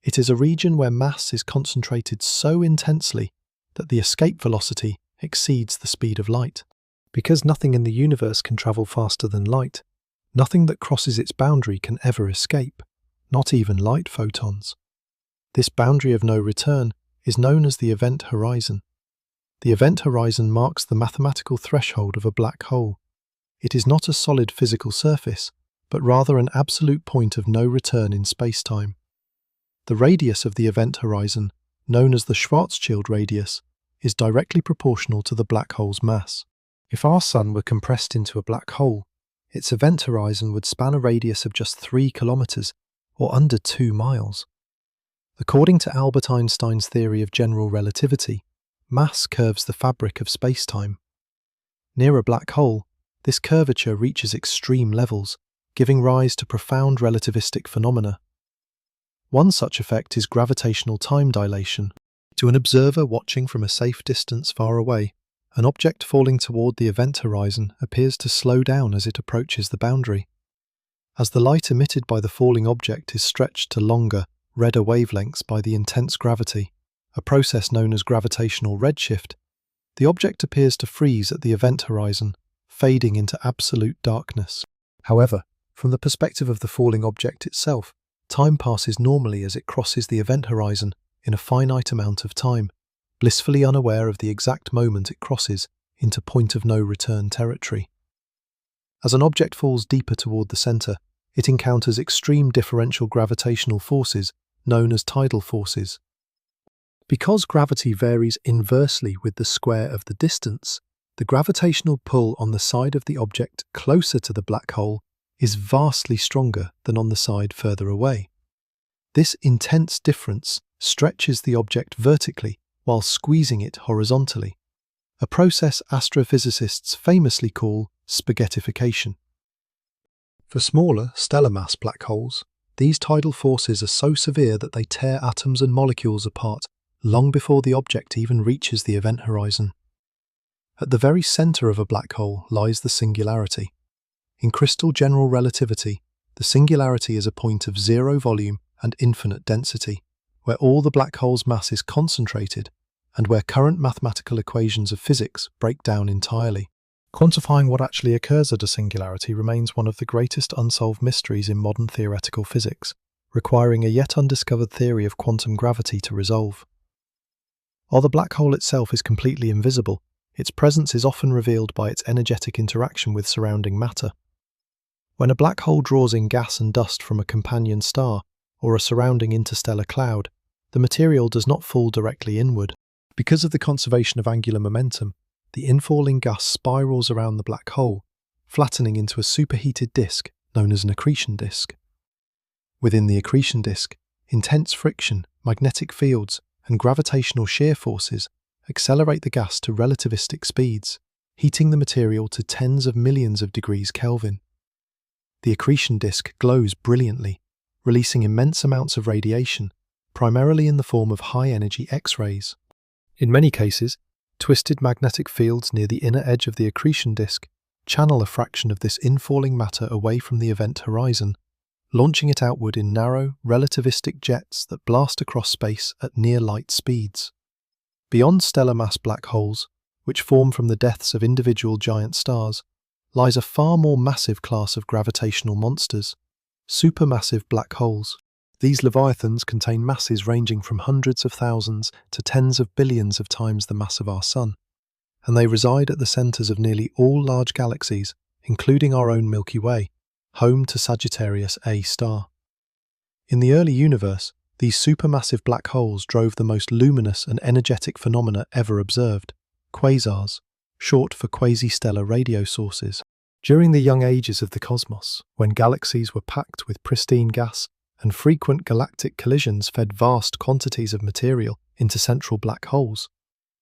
It is a region where mass is concentrated so intensely that the escape velocity exceeds the speed of light. Because nothing in the universe can travel faster than light, nothing that crosses its boundary can ever escape, not even light photons. This boundary of no return is known as the event horizon. The event horizon marks the mathematical threshold of a black hole. It is not a solid physical surface, but rather an absolute point of no return in space-time. The radius of the event horizon, known as the Schwarzschild radius, is directly proportional to the black hole's mass. If our Sun were compressed into a black hole, its event horizon would span a radius of just 3 kilometers, or under 2 miles. According to Albert Einstein's theory of general relativity, mass curves the fabric of space-time. Near a black hole, this curvature reaches extreme levels, giving rise to profound relativistic phenomena. One such effect is gravitational time dilation. To an observer watching from a safe distance far away, an object falling toward the event horizon appears to slow down as it approaches the boundary. As the light emitted by the falling object is stretched to longer, redder wavelengths by the intense gravity, a process known as gravitational redshift, The object appears to freeze at the event horizon, fading into absolute darkness. However, from the perspective of the falling object itself, time passes normally as it crosses the event horizon in a finite amount of time, blissfully unaware of the exact moment it crosses into point-of-no-return territory. As an object falls deeper toward the center, it encounters extreme differential gravitational forces known as tidal forces. Because gravity varies inversely with the square of the distance, the gravitational pull on the side of the object closer to the black hole is vastly stronger than on the side further away. This intense difference stretches the object vertically while squeezing it horizontally, a process astrophysicists famously call spaghettification. For smaller, stellar mass black holes, these tidal forces are so severe that they tear atoms and molecules apart long before the object even reaches the event horizon. At the very center of a black hole lies the singularity. In crystal general relativity, the singularity is a point of zero volume and infinite density, where all the black hole's mass is concentrated and where current mathematical equations of physics break down entirely. Quantifying what actually occurs at a singularity remains one of the greatest unsolved mysteries in modern theoretical physics, requiring a yet undiscovered theory of quantum gravity to resolve. While the black hole itself is completely invisible, its presence is often revealed by its energetic interaction with surrounding matter. When a black hole draws in gas and dust from a companion star or a surrounding interstellar cloud, the material does not fall directly inward. Because of the conservation of angular momentum, the infalling gas spirals around the black hole, flattening into a superheated disk known as an accretion disk. Within the accretion disk, intense friction, magnetic fields, and gravitational shear forces accelerate the gas to relativistic speeds, heating the material to tens of millions of degrees Kelvin. The accretion disk glows brilliantly, releasing immense amounts of radiation, primarily in the form of high-energy X-rays. In many cases, twisted magnetic fields near the inner edge of the accretion disk channel a fraction of this infalling matter away from the event horizon, launching it outward in narrow, relativistic jets that blast across space at near-light speeds. Beyond stellar mass black holes, which form from the deaths of individual giant stars, lies a far more massive class of gravitational monsters, supermassive black holes. These leviathans contain masses ranging from hundreds of thousands to tens of billions of times the mass of our Sun, and they reside at the centers of nearly all large galaxies, including our own Milky Way, home to Sagittarius A star. In the early universe, these supermassive black holes drove the most luminous and energetic phenomena ever observed, quasars, short for quasi-stellar radio sources. During the young ages of the cosmos, when galaxies were packed with pristine gas and frequent galactic collisions fed vast quantities of material into central black holes,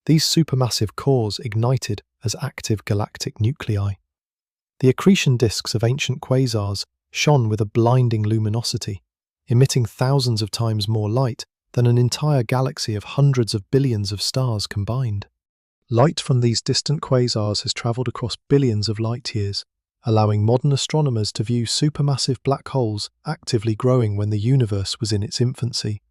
these supermassive cores ignited as active galactic nuclei. The accretion disks of ancient quasars shone with a blinding luminosity, emitting thousands of times more light than an entire galaxy of hundreds of billions of stars combined. Light from these distant quasars has travelled across billions of light-years, allowing modern astronomers to view supermassive black holes actively growing when the universe was in its infancy.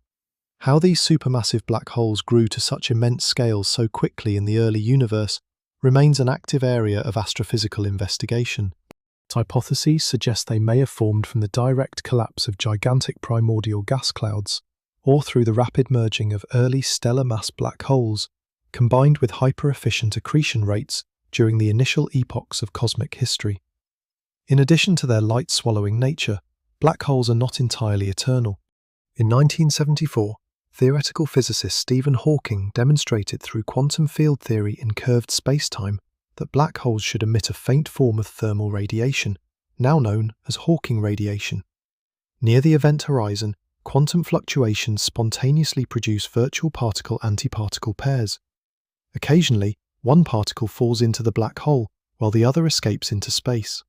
How these supermassive black holes grew to such immense scales so quickly in the early universe remains an active area of astrophysical investigation. Hypotheses suggest they may have formed from the direct collapse of gigantic primordial gas clouds, or through the rapid merging of early stellar mass black holes, combined with hyper-efficient accretion rates during the initial epochs of cosmic history. In addition to their light-swallowing nature, black holes are not entirely eternal. In 1974, theoretical physicist Stephen Hawking demonstrated through quantum field theory in curved spacetime that black holes should emit a faint form of thermal radiation, now known as Hawking radiation. Near the event horizon, quantum fluctuations spontaneously produce virtual particle-antiparticle pairs. Occasionally, one particle falls into the black hole while the other escapes into space.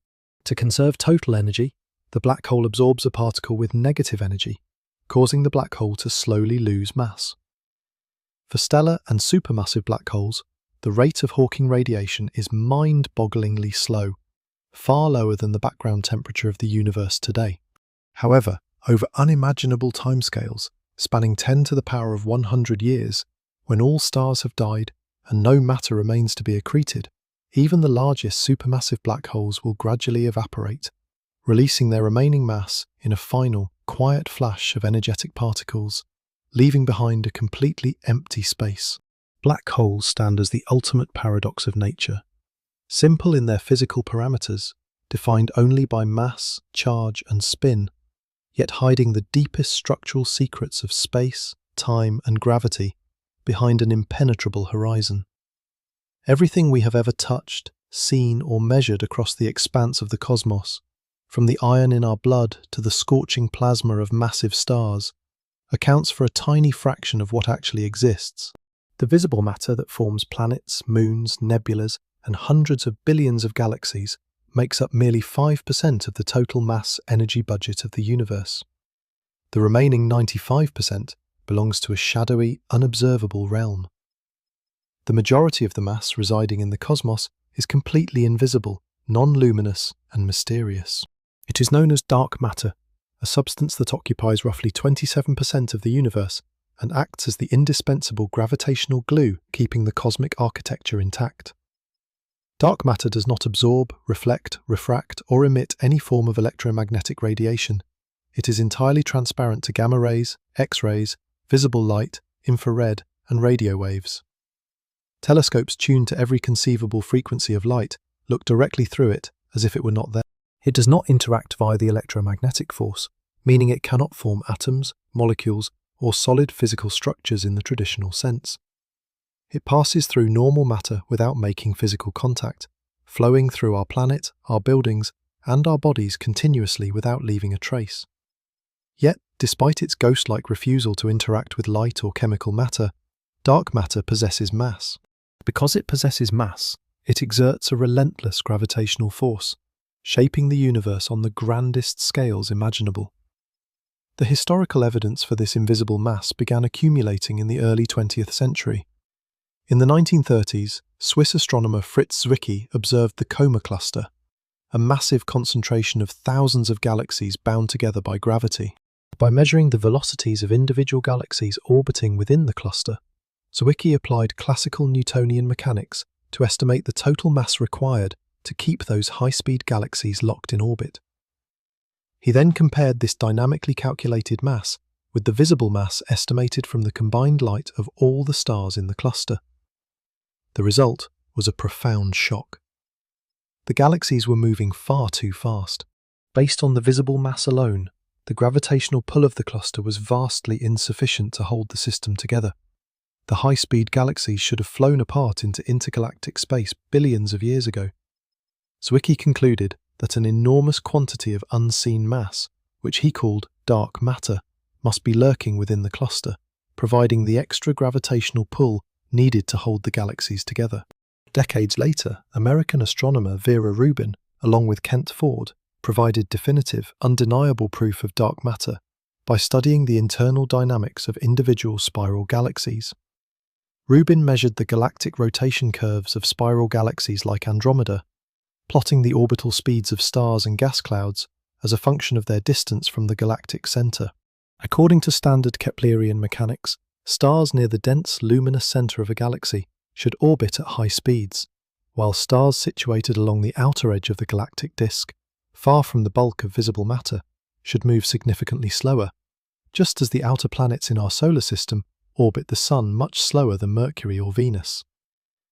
To conserve total energy, the black hole absorbs a particle with negative energy, causing the black hole to slowly lose mass. For stellar and supermassive black holes, the rate of Hawking radiation is mind-bogglingly slow, far lower than the background temperature of the universe today. However, over unimaginable timescales, spanning 10 to the power of 100 years, when all stars have died and no matter remains to be accreted, even the largest supermassive black holes will gradually evaporate, releasing their remaining mass in a final, quiet flash of energetic particles, leaving behind a completely empty space. Black holes stand as the ultimate paradox of nature. Simple in their physical parameters, defined only by mass, charge, and spin, yet hiding the deepest structural secrets of space, time, and gravity behind an impenetrable horizon. Everything we have ever touched, seen, or measured across the expanse of the cosmos, from the iron in our blood to the scorching plasma of massive stars, accounts for a tiny fraction of what actually exists. The visible matter that forms planets, moons, nebulas, and hundreds of billions of galaxies makes up merely 5% of the total mass-energy budget of the universe. The remaining 95% belongs to a shadowy, unobservable realm. The majority of the mass residing in the cosmos is completely invisible, non-luminous, and mysterious. It is known as dark matter, a substance that occupies roughly 27% of the universe and acts as the indispensable gravitational glue keeping the cosmic architecture intact. Dark matter does not absorb, reflect, refract, or emit any form of electromagnetic radiation. It is entirely transparent to gamma rays, X-rays, visible light, infrared, and radio waves. Telescopes tuned to every conceivable frequency of light look directly through it as if it were not there. It does not interact via the electromagnetic force, meaning it cannot form atoms, molecules, or solid physical structures in the traditional sense. It passes through normal matter without making physical contact, flowing through our planet, our buildings, and our bodies continuously without leaving a trace. Yet, despite its ghost-like refusal to interact with light or chemical matter, dark matter possesses mass. Because it possesses mass, it exerts a relentless gravitational force, shaping the universe on the grandest scales imaginable. The historical evidence for this invisible mass began accumulating in the early 20th century. In the 1930s, Swiss astronomer Fritz Zwicky observed the Coma cluster, a massive concentration of thousands of galaxies bound together by gravity. By measuring the velocities of individual galaxies orbiting within the cluster, Zwicky applied classical Newtonian mechanics to estimate the total mass required to keep those high-speed galaxies locked in orbit. He then compared this dynamically calculated mass with the visible mass estimated from the combined light of all the stars in the cluster. The result was a profound shock. The galaxies were moving far too fast. Based on the visible mass alone, the gravitational pull of the cluster was vastly insufficient to hold the system together. The high-speed galaxies should have flown apart into intergalactic space billions of years ago. Zwicky concluded that an enormous quantity of unseen mass, which he called dark matter, must be lurking within the cluster, providing the extra gravitational pull needed to hold the galaxies together. Decades later, American astronomer Vera Rubin, along with Kent Ford, provided definitive, undeniable proof of dark matter by studying the internal dynamics of individual spiral galaxies. Rubin measured the galactic rotation curves of spiral galaxies like Andromeda, plotting the orbital speeds of stars and gas clouds as a function of their distance from the galactic center. According to standard Keplerian mechanics, stars near the dense, luminous center of a galaxy should orbit at high speeds, while stars situated along the outer edge of the galactic disk, far from the bulk of visible matter, should move significantly slower, just as the outer planets in our solar system orbit the Sun much slower than Mercury or Venus.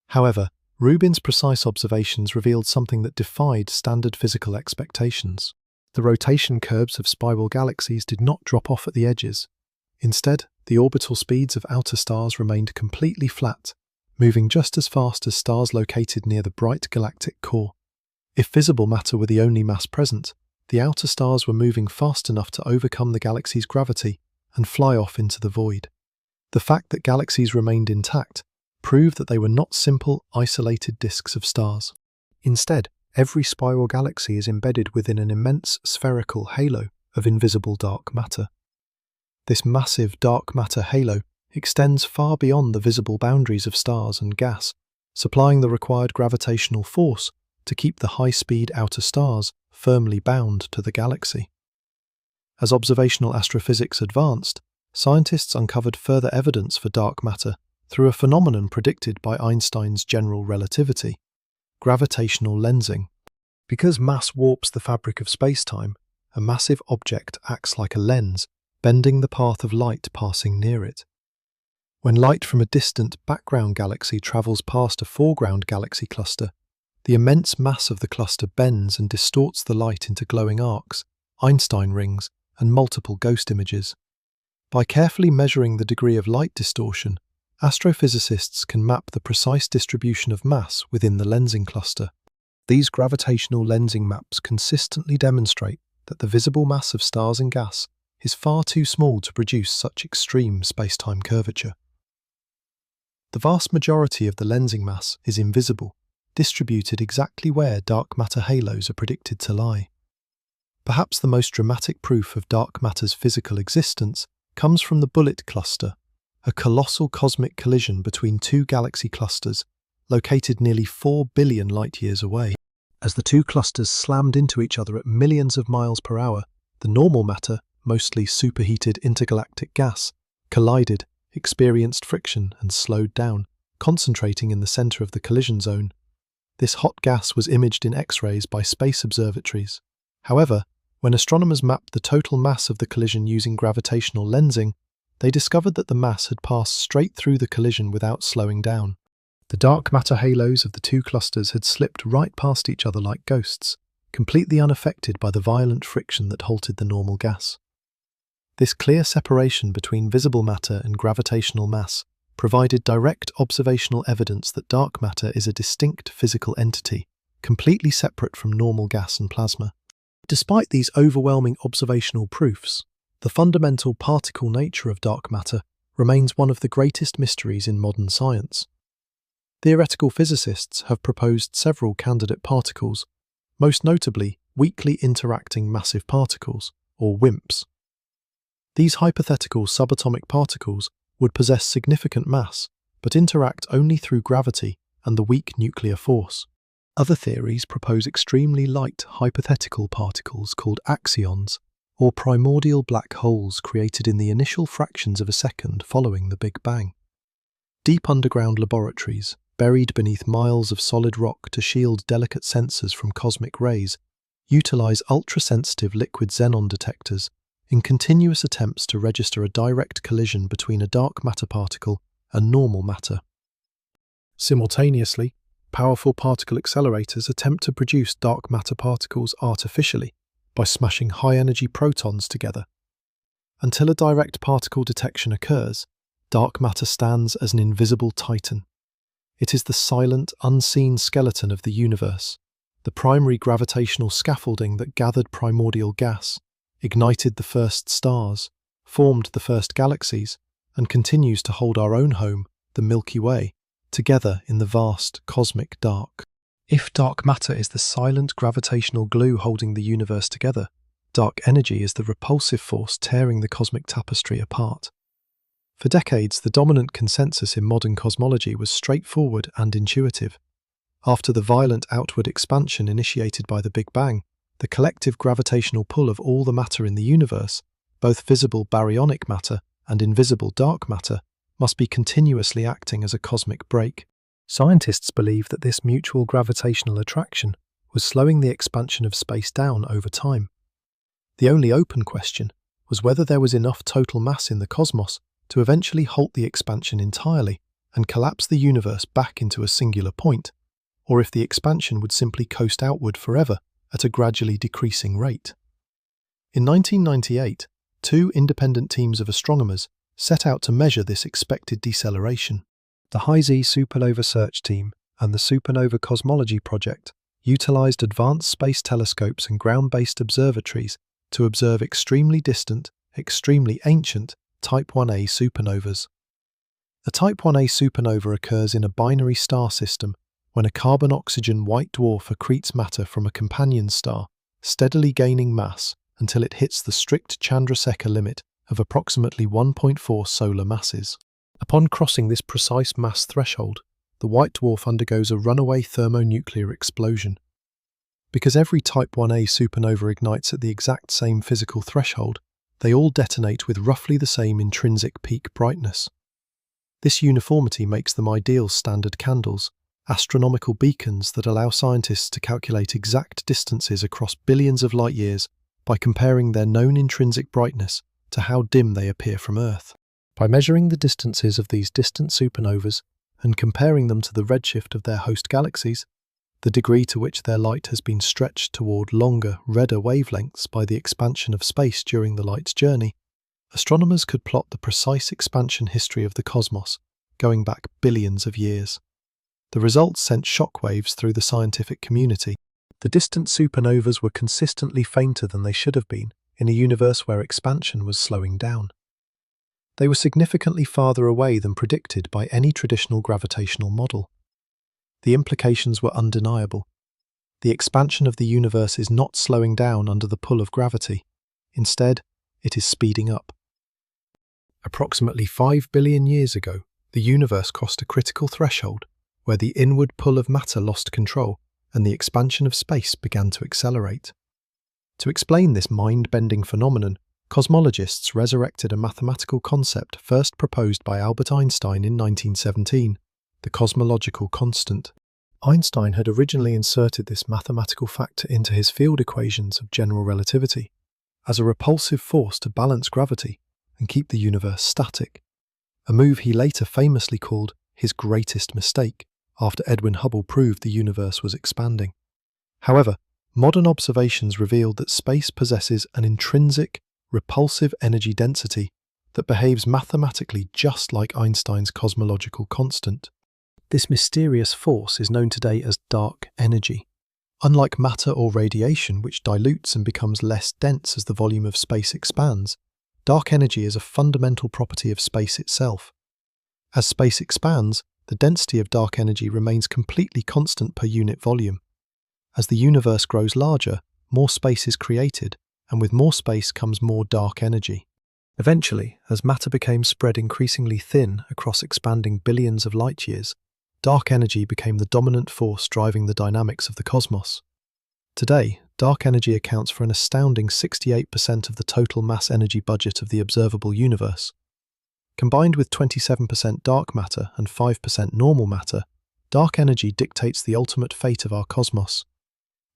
However, Rubin's precise observations revealed something that defied standard physical expectations. The rotation curves of spiral galaxies did not drop off at the edges. Instead, the orbital speeds of outer stars remained completely flat, moving just as fast as stars located near the bright galactic core. If visible matter were the only mass present, the outer stars were moving fast enough to overcome the galaxy's gravity and fly off into the void. The fact that galaxies remained intact proved that they were not simple, isolated disks of stars. Instead, every spiral galaxy is embedded within an immense spherical halo of invisible dark matter. This massive dark matter halo extends far beyond the visible boundaries of stars and gas, supplying the required gravitational force to keep the high-speed outer stars firmly bound to the galaxy. As observational astrophysics advanced, scientists uncovered further evidence for dark matter through a phenomenon predicted by Einstein's general relativity, gravitational lensing. Because mass warps the fabric of spacetime, a massive object acts like a lens, bending the path of light passing near it. When light from a distant background galaxy travels past a foreground galaxy cluster, the immense mass of the cluster bends and distorts the light into glowing arcs, Einstein rings, and multiple ghost images. By carefully measuring the degree of light distortion, astrophysicists can map the precise distribution of mass within the lensing cluster. These gravitational lensing maps consistently demonstrate that the visible mass of stars and gas is far too small to produce such extreme spacetime curvature. The vast majority of the lensing mass is invisible, distributed exactly where dark matter halos are predicted to lie. Perhaps the most dramatic proof of dark matter's physical existence comes from the Bullet Cluster, a colossal cosmic collision between two galaxy clusters located nearly 4 billion light-years away. As the two clusters slammed into each other at millions of miles per hour, the normal matter, mostly superheated intergalactic gas, collided, experienced friction and slowed down, concentrating in the center of the collision zone. This hot gas was imaged in X-rays by space observatories. However, when astronomers mapped the total mass of the collision using gravitational lensing, they discovered that the mass had passed straight through the collision without slowing down. The dark matter halos of the two clusters had slipped right past each other like ghosts, completely unaffected by the violent friction that halted the normal gas. This clear separation between visible matter and gravitational mass provided direct observational evidence that dark matter is a distinct physical entity, completely separate from normal gas and plasma. Despite these overwhelming observational proofs, the fundamental particle nature of dark matter remains one of the greatest mysteries in modern science. Theoretical physicists have proposed several candidate particles, most notably weakly interacting massive particles, or WIMPs. These hypothetical subatomic particles would possess significant mass, but interact only through gravity and the weak nuclear force. Other theories propose extremely light hypothetical particles called axions, or primordial black holes created in the initial fractions of a second following the Big Bang. Deep underground laboratories, buried beneath miles of solid rock to shield delicate sensors from cosmic rays, utilize ultra-sensitive liquid xenon detectors in continuous attempts to register a direct collision between a dark matter particle and normal matter. Simultaneously, powerful particle accelerators attempt to produce dark matter particles artificially by smashing high-energy protons together. Until a direct particle detection occurs, dark matter stands as an invisible titan. It is the silent, unseen skeleton of the universe, the primary gravitational scaffolding that gathered primordial gas, ignited the first stars, formed the first galaxies, and continues to hold our own home, the Milky Way, together in the vast cosmic dark. If dark matter is the silent gravitational glue holding the universe together, dark energy is the repulsive force tearing the cosmic tapestry apart. For decades, the dominant consensus in modern cosmology was straightforward and intuitive. After the violent outward expansion initiated by the Big Bang, the collective gravitational pull of all the matter in the universe, both visible baryonic matter and invisible dark matter, must be continuously acting as a cosmic brake. Scientists believe that this mutual gravitational attraction was slowing the expansion of space down over time. The only open question was whether there was enough total mass in the cosmos to eventually halt the expansion entirely and collapse the universe back into a singular point, or if the expansion would simply coast outward forever at a gradually decreasing rate. In 1998, two independent teams of astronomers set out to measure this expected deceleration. The High-Z Supernova Search Team and the Supernova Cosmology Project utilized advanced space telescopes and ground-based observatories to observe extremely distant, extremely ancient Type 1a supernovas. A Type 1a supernova occurs in a binary star system when a carbon-oxygen white dwarf accretes matter from a companion star, steadily gaining mass until it hits the strict Chandrasekhar limit of approximately 1.4 solar masses. Upon crossing this precise mass threshold, the white dwarf undergoes a runaway thermonuclear explosion. Because every Type 1a supernova ignites at the exact same physical threshold, they all detonate with roughly the same intrinsic peak brightness. This uniformity makes them ideal standard candles, astronomical beacons that allow scientists to calculate exact distances across billions of light years by comparing their known intrinsic brightness to how dim they appear from Earth. By measuring the distances of these distant supernovas and comparing them to the redshift of their host galaxies, the degree to which their light has been stretched toward longer, redder wavelengths by the expansion of space during the light's journey, astronomers could plot the precise expansion history of the cosmos, going back billions of years. The results sent shockwaves through the scientific community. The distant supernovas were consistently fainter than they should have been in a universe where expansion was slowing down. They were significantly farther away than predicted by any traditional gravitational model. The implications were undeniable. The expansion of the universe is not slowing down under the pull of gravity. Instead, it is speeding up. Approximately 5 billion years ago, the universe crossed a critical threshold where the inward pull of matter lost control and the expansion of space began to accelerate. To explain this mind-bending phenomenon, cosmologists resurrected a mathematical concept first proposed by Albert Einstein in 1917, the cosmological constant. Einstein had originally inserted this mathematical factor into his field equations of general relativity as a repulsive force to balance gravity and keep the universe static, a move he later famously called his greatest mistake after Edwin Hubble proved the universe was expanding. However, modern observations revealed that space possesses an intrinsic, repulsive energy density that behaves mathematically just like Einstein's cosmological constant. This mysterious force is known today as dark energy. Unlike matter or radiation, which dilutes and becomes less dense as the volume of space expands, dark energy is a fundamental property of space itself. As space expands, the density of dark energy remains completely constant per unit volume. As the universe grows larger, more space is created, and with more space comes more dark energy. Eventually, as matter became spread increasingly thin across expanding billions of light years, dark energy became the dominant force driving the dynamics of the cosmos. Today, dark energy accounts for an astounding 68% of the total mass energy budget of the observable universe. Combined with 27% dark matter and 5% normal matter, dark energy dictates the ultimate fate of our cosmos.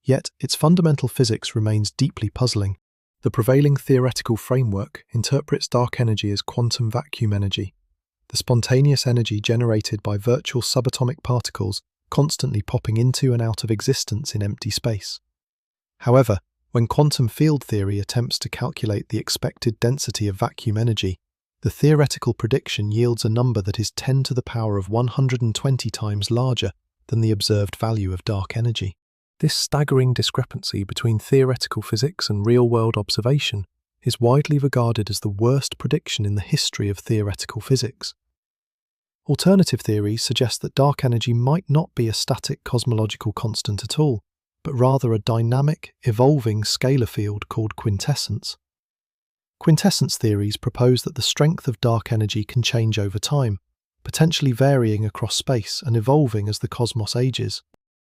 Yet, its fundamental physics remains deeply puzzling. The prevailing theoretical framework interprets dark energy as quantum vacuum energy, the spontaneous energy generated by virtual subatomic particles constantly popping into and out of existence in empty space. However, when quantum field theory attempts to calculate the expected density of vacuum energy, the theoretical prediction yields a number that is 10 to the power of 120 times larger than the observed value of dark energy. This staggering discrepancy between theoretical physics and real-world observation is widely regarded as the worst prediction in the history of theoretical physics. Alternative theories suggest that dark energy might not be a static cosmological constant at all, but rather a dynamic, evolving scalar field called quintessence. Quintessence theories propose that the strength of dark energy can change over time, potentially varying across space and evolving as the cosmos ages.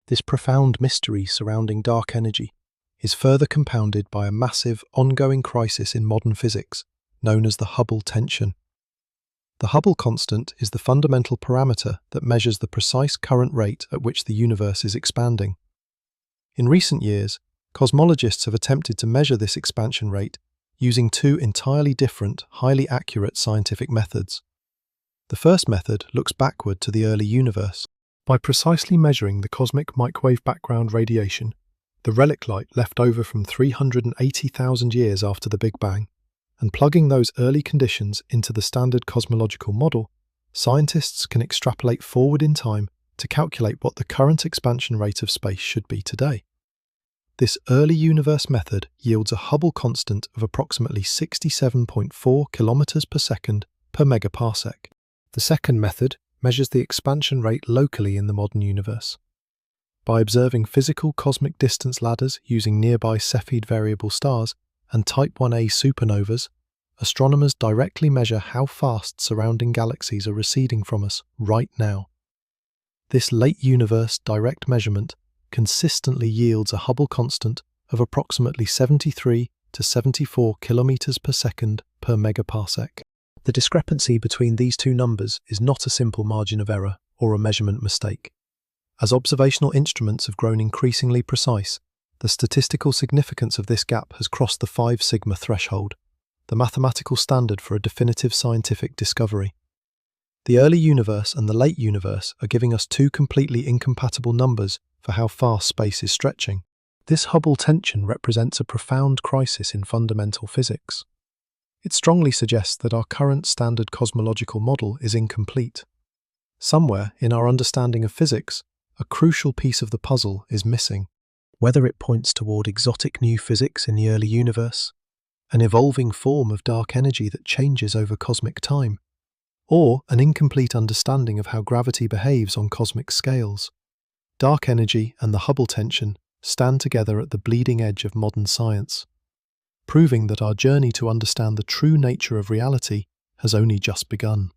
This profound mystery surrounding dark energy is further compounded by a massive, ongoing crisis in modern physics, known as the Hubble tension. The Hubble constant is the fundamental parameter that measures the precise current rate at which the universe is expanding. In recent years, cosmologists have attempted to measure this expansion rate using two entirely different, highly accurate scientific methods. The first method looks backward to the early universe. By precisely measuring the cosmic microwave background radiation, the relic light left over from 380,000 years after the Big Bang, and plugging those early conditions into the standard cosmological model, scientists can extrapolate forward in time to calculate what the current expansion rate of space should be today. This early universe method yields a Hubble constant of approximately 67.4 kilometers per second per megaparsec. The second method measures the expansion rate locally in the modern universe. By observing physical cosmic distance ladders using nearby Cepheid variable stars and Type 1a supernovas, astronomers directly measure how fast surrounding galaxies are receding from us right now. This late universe direct measurement consistently yields a Hubble constant of approximately 73 to 74 kilometers per second per megaparsec. The discrepancy between these two numbers is not a simple margin of error or a measurement mistake. As observational instruments have grown increasingly precise, the statistical significance of this gap has crossed the 5 sigma threshold, the mathematical standard for a definitive scientific discovery. The early universe and the late universe are giving us two completely incompatible numbers for how far space is stretching. This Hubble tension represents a profound crisis in fundamental physics. It strongly suggests that our current standard cosmological model is incomplete. Somewhere in our understanding of physics, a crucial piece of the puzzle is missing. Whether it points toward exotic new physics in the early universe, an evolving form of dark energy that changes over cosmic time, or an incomplete understanding of how gravity behaves on cosmic scales, dark energy and the Hubble tension stand together at the bleeding edge of modern science, proving that our journey to understand the true nature of reality has only just begun.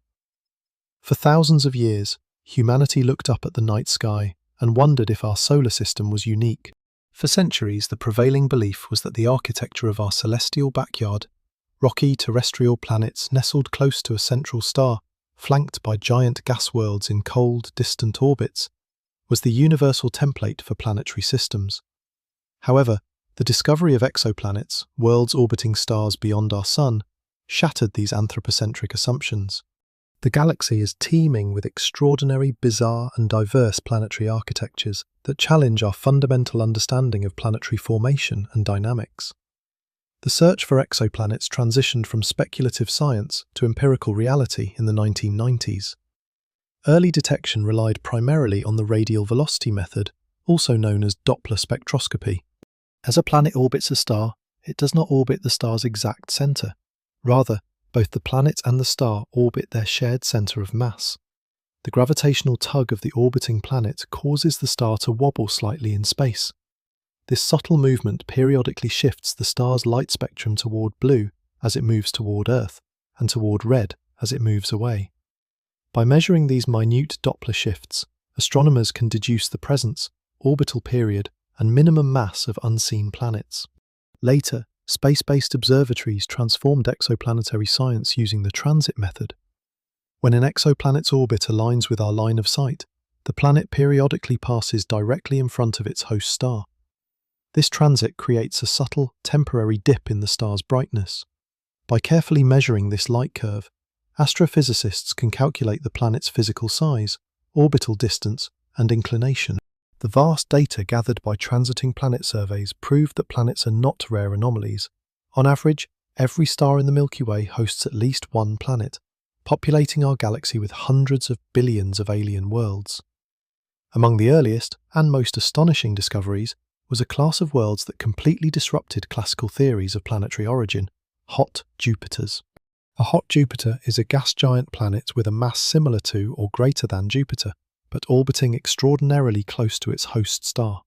For thousands of years, humanity looked up at the night sky and wondered if our solar system was unique. For centuries, the prevailing belief was that the architecture of our celestial backyard, rocky terrestrial planets nestled close to a central star, flanked by giant gas worlds in cold, distant orbits, was the universal template for planetary systems. However, the discovery of exoplanets, worlds orbiting stars beyond our Sun, shattered these anthropocentric assumptions. The galaxy is teeming with extraordinary, bizarre, and diverse planetary architectures that challenge our fundamental understanding of planetary formation and dynamics. The search for exoplanets transitioned from speculative science to empirical reality in the 1990s. Early detection relied primarily on the radial velocity method, also known as Doppler spectroscopy. As a planet orbits a star, it does not orbit the star's exact center. Rather, both the planet and the star orbit their shared center of mass. The gravitational tug of the orbiting planet causes the star to wobble slightly in space. This subtle movement periodically shifts the star's light spectrum toward blue as it moves toward Earth, and toward red as it moves away. By measuring these minute Doppler shifts, astronomers can deduce the presence, orbital period, and minimum mass of unseen planets. Later, space-based observatories transformed exoplanetary science using the transit method. When an exoplanet's orbit aligns with our line of sight, the planet periodically passes directly in front of its host star. This transit creates a subtle, temporary dip in the star's brightness. By carefully measuring this light curve, astrophysicists can calculate the planet's physical size, orbital distance, and inclination. The vast data gathered by transiting planet surveys proved that planets are not rare anomalies. On average, every star in the Milky Way hosts at least one planet, populating our galaxy with hundreds of billions of alien worlds. Among the earliest and most astonishing discoveries was a class of worlds that completely disrupted classical theories of planetary origin: hot Jupiters. A hot Jupiter is a gas giant planet with a mass similar to or greater than Jupiter, but orbiting extraordinarily close to its host star.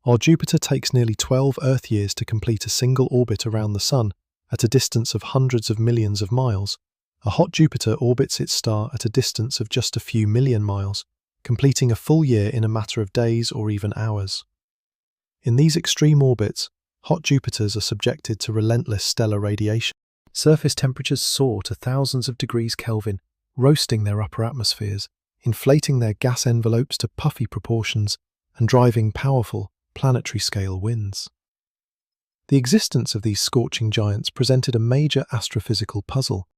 While Jupiter takes nearly 12 Earth years to complete a single orbit around the Sun at a distance of hundreds of millions of miles, a hot Jupiter orbits its star at a distance of just a few million miles, completing a full year in a matter of days or even hours. In these extreme orbits, hot Jupiters are subjected to relentless stellar radiation. Surface temperatures soar to thousands of degrees Kelvin, roasting their upper atmospheres, inflating their gas envelopes to puffy proportions, and driving powerful, planetary-scale winds. The existence of these scorching giants presented a major astrophysical puzzle.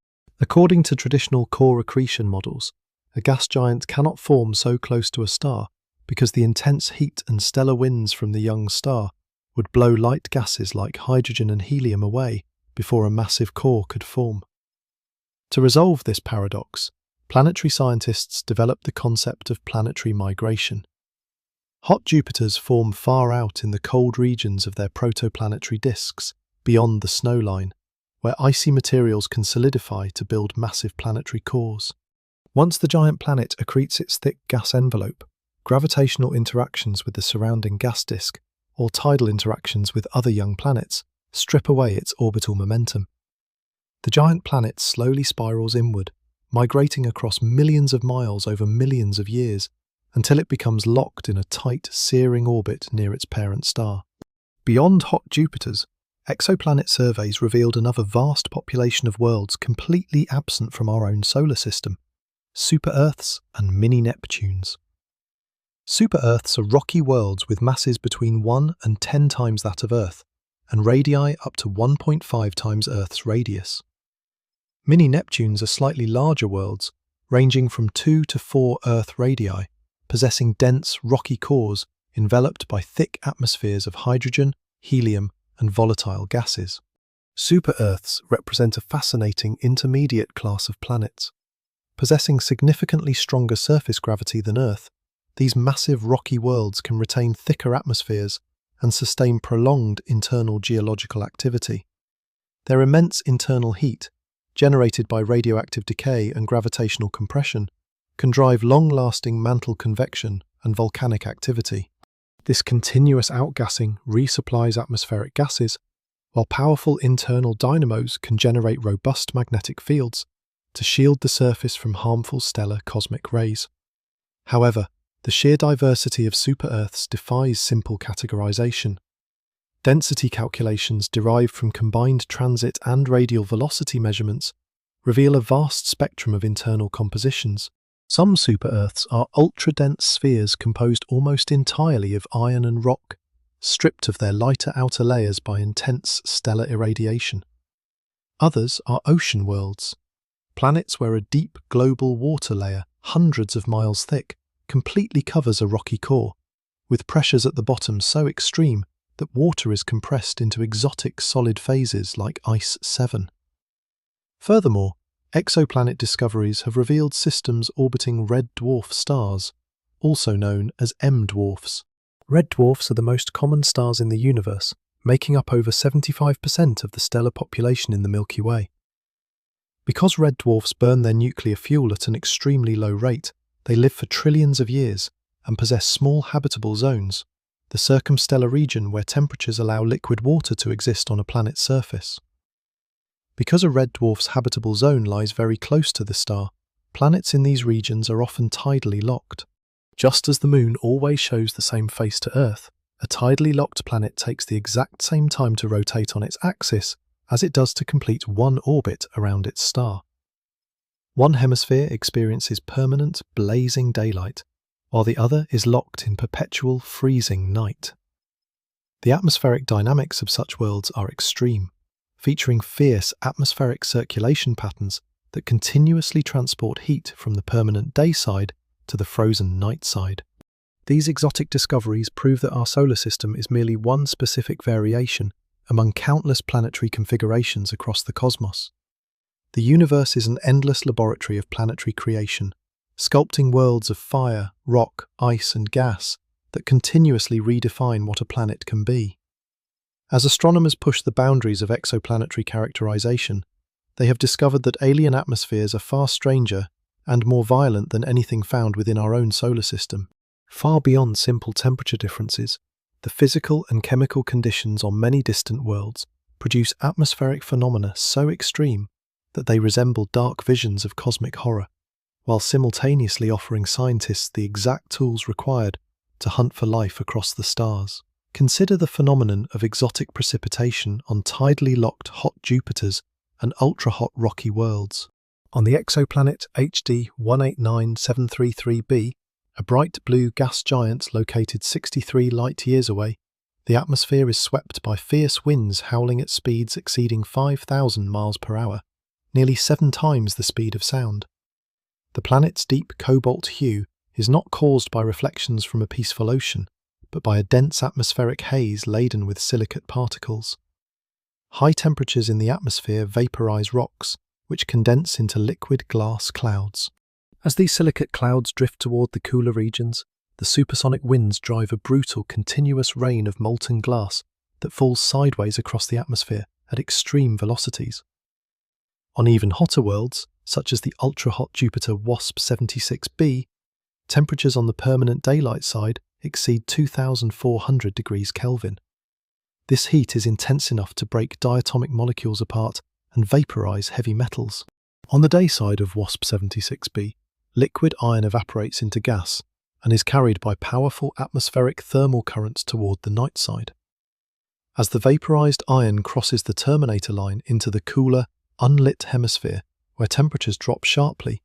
According to traditional core accretion models, a gas giant cannot form so close to a star because the intense heat and stellar winds from the young star would blow light gases like hydrogen and helium away before a massive core could form. To resolve this paradox, planetary scientists developed the concept of planetary migration. Hot Jupiters form far out in the cold regions of their protoplanetary disks, beyond the snow line, where icy materials can solidify to build massive planetary cores. Once the giant planet accretes its thick gas envelope, gravitational interactions with the surrounding gas disk, or tidal interactions with other young planets, strip away its orbital momentum. The giant planet slowly spirals inward, migrating across millions of miles over millions of years, until it becomes locked in a tight, searing orbit near its parent star. Beyond hot Jupiters, Exoplanet surveys revealed another vast population of worlds completely absent from our own solar system: super-Earths and mini-Neptunes. Super-Earths are rocky worlds with masses between 1 and 10 times that of Earth, and radii up to 1.5 times Earth's radius. Mini-Neptunes are slightly larger worlds, ranging from 2 to 4 Earth radii, possessing dense, rocky cores enveloped by thick atmospheres of hydrogen, helium, and volatile gases. Super-Earths represent a fascinating intermediate class of planets. Possessing significantly stronger surface gravity than Earth, these massive rocky worlds can retain thicker atmospheres and sustain prolonged internal geological activity. Their immense internal heat, generated by radioactive decay and gravitational compression, can drive long-lasting mantle convection and volcanic activity. This continuous outgassing resupplies atmospheric gases, while powerful internal dynamos can generate robust magnetic fields to shield the surface from harmful stellar cosmic rays. However, the sheer diversity of super-Earths defies simple categorization. Density calculations derived from combined transit and radial velocity measurements reveal a vast spectrum of internal compositions. Some super-Earths are ultra-dense spheres composed almost entirely of iron and rock, stripped of their lighter outer layers by intense stellar irradiation. Others are ocean worlds, planets where a deep global water layer, hundreds of miles thick, completely covers a rocky core, with pressures at the bottom so extreme that water is compressed into exotic solid phases like Ice 7. Furthermore, exoplanet discoveries have revealed systems orbiting red dwarf stars, also known as M-dwarfs. Red dwarfs are the most common stars in the universe, making up over 75% of the stellar population in the Milky Way. Because red dwarfs burn their nuclear fuel at an extremely low rate, they live for trillions of years and possess small habitable zones, the circumstellar region where temperatures allow liquid water to exist on a planet's surface. Because a red dwarf's habitable zone lies very close to the star, planets in these regions are often tidally locked. Just as the Moon always shows the same face to Earth, a tidally locked planet takes the exact same time to rotate on its axis as it does to complete one orbit around its star. One hemisphere experiences permanent, blazing daylight, while the other is locked in perpetual, freezing night. The atmospheric dynamics of such worlds are extreme, featuring fierce atmospheric circulation patterns that continuously transport heat from the permanent day side to the frozen night side. These exotic discoveries prove that our solar system is merely one specific variation among countless planetary configurations across the cosmos. The universe is an endless laboratory of planetary creation, sculpting worlds of fire, rock, ice, and gas that continuously redefine what a planet can be. As astronomers push the boundaries of exoplanetary characterization, they have discovered that alien atmospheres are far stranger and more violent than anything found within our own solar system. Far beyond simple temperature differences, the physical and chemical conditions on many distant worlds produce atmospheric phenomena so extreme that they resemble dark visions of cosmic horror, while simultaneously offering scientists the exact tools required to hunt for life across the stars. Consider the phenomenon of exotic precipitation on tidally locked hot Jupiters and ultra-hot rocky worlds. On the exoplanet HD 189733b, a bright blue gas giant located 63 light-years away, the atmosphere is swept by fierce winds howling at speeds exceeding 5,000 miles per hour, nearly 7 times the speed of sound. The planet's deep cobalt hue is not caused by reflections from a peaceful ocean, but by a dense atmospheric haze laden with silicate particles. High temperatures in the atmosphere vaporize rocks, which condense into liquid glass clouds. As these silicate clouds drift toward the cooler regions, the supersonic winds drive a brutal, continuous rain of molten glass that falls sideways across the atmosphere at extreme velocities. On even hotter worlds, such as the ultra-hot Jupiter WASP-76b, temperatures on the permanent daylight side exceed 2,400 degrees Kelvin. This heat is intense enough to break diatomic molecules apart and vaporize heavy metals. On the day side of WASP-76b, liquid iron evaporates into gas and is carried by powerful atmospheric thermal currents toward the night side. As the vaporized iron crosses the terminator line into the cooler, unlit hemisphere, where temperatures drop sharply,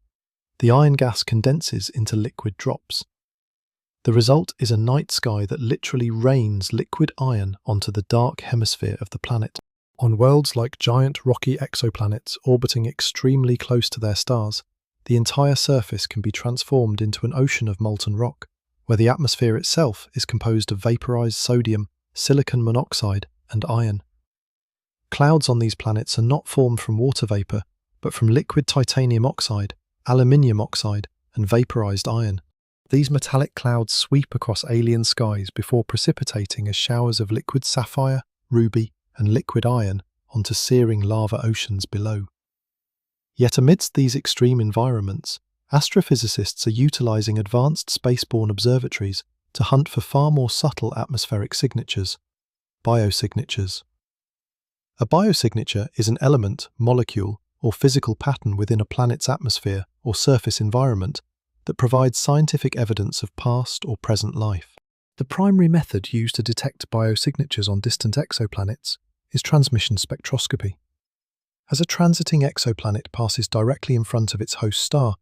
the iron gas condenses into liquid drops. The result is a night sky that literally rains liquid iron onto the dark hemisphere of the planet. On worlds like giant rocky exoplanets orbiting extremely close to their stars, the entire surface can be transformed into an ocean of molten rock, where the atmosphere itself is composed of vaporized sodium, silicon monoxide, and iron. Clouds on these planets are not formed from water vapor, but from liquid titanium oxide, aluminium oxide, and vaporized iron. These metallic clouds sweep across alien skies before precipitating as showers of liquid sapphire, ruby, and liquid iron onto searing lava oceans below. Yet amidst these extreme environments, astrophysicists are utilizing advanced spaceborne observatories to hunt for far more subtle atmospheric signatures, biosignatures. A biosignature is an element, molecule, or physical pattern within a planet's atmosphere or surface environment that provides scientific evidence of past or present life. The primary method used to detect biosignatures on distant exoplanets is transmission spectroscopy. As a transiting exoplanet passes directly in front of its host star,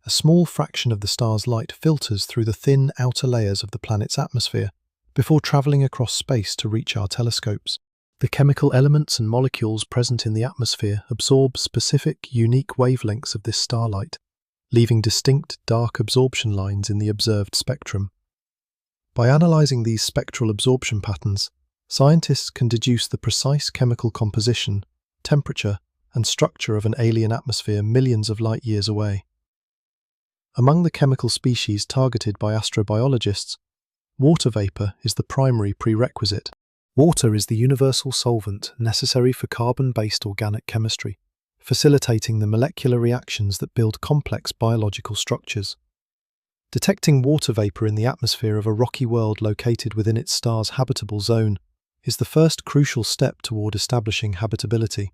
a small fraction of the star's light filters through the thin outer layers of the planet's atmosphere before traveling across space to reach our telescopes. The chemical elements and molecules present in the atmosphere absorb specific, unique wavelengths of this starlight, leaving distinct dark absorption lines in the observed spectrum. By analyzing these spectral absorption patterns, scientists can deduce the precise chemical composition, temperature, and structure of an alien atmosphere millions of light years away. Among the chemical species targeted by astrobiologists, water vapor is the primary prerequisite. Water is the universal solvent necessary for carbon-based organic chemistry, facilitating the molecular reactions that build complex biological structures. Detecting water vapor in the atmosphere of a rocky world located within its star's habitable zone is the first crucial step toward establishing habitability.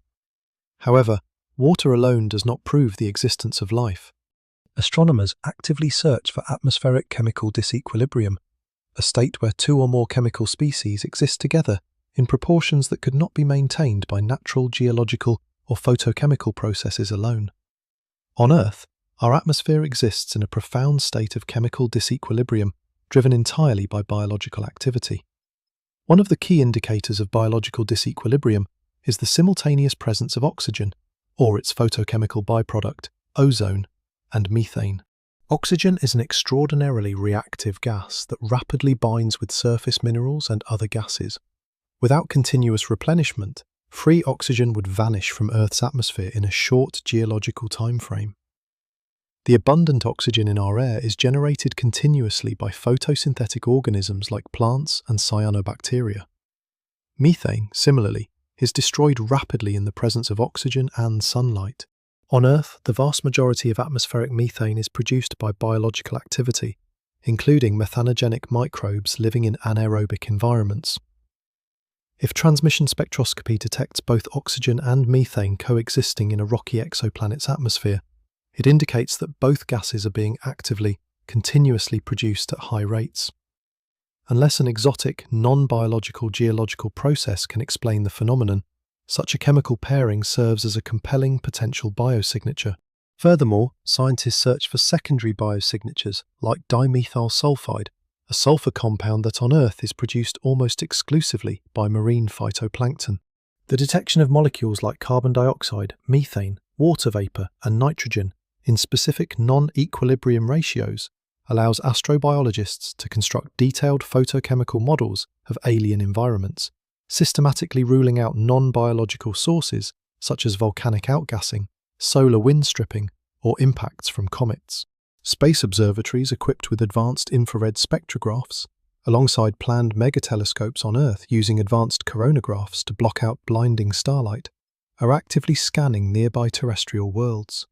However, water alone does not prove the existence of life. Astronomers actively search for atmospheric chemical disequilibrium, a state where two or more chemical species exist together in proportions that could not be maintained by natural geological or photochemical processes alone. On Earth, our atmosphere exists in a profound state of chemical disequilibrium driven entirely by biological activity. One of the key indicators of biological disequilibrium is the simultaneous presence of oxygen, or its photochemical byproduct, ozone, and methane. Oxygen is an extraordinarily reactive gas that rapidly binds with surface minerals and other gases. Without continuous replenishment, free oxygen would vanish from Earth's atmosphere in a short geological time frame. The abundant oxygen in our air is generated continuously by photosynthetic organisms like plants and cyanobacteria. Methane, similarly, is destroyed rapidly in the presence of oxygen and sunlight. On Earth, the vast majority of atmospheric methane is produced by biological activity, including methanogenic microbes living in anaerobic environments. If transmission spectroscopy detects both oxygen and methane coexisting in a rocky exoplanet's atmosphere, it indicates that both gases are being actively, continuously produced at high rates. Unless an exotic, non-biological geological process can explain the phenomenon, such a chemical pairing serves as a compelling potential biosignature. Furthermore, scientists search for secondary biosignatures like dimethyl sulfide, a sulfur compound that on Earth is produced almost exclusively by marine phytoplankton. The detection of molecules like carbon dioxide, methane, water vapor, and nitrogen in specific non-equilibrium ratios allows astrobiologists to construct detailed photochemical models of alien environments, systematically ruling out non-biological sources such as volcanic outgassing, solar wind stripping, or impacts from comets. Space observatories equipped with advanced infrared spectrographs, alongside planned megatelescopes on Earth using advanced coronagraphs to block out blinding starlight, are actively scanning nearby terrestrial worlds.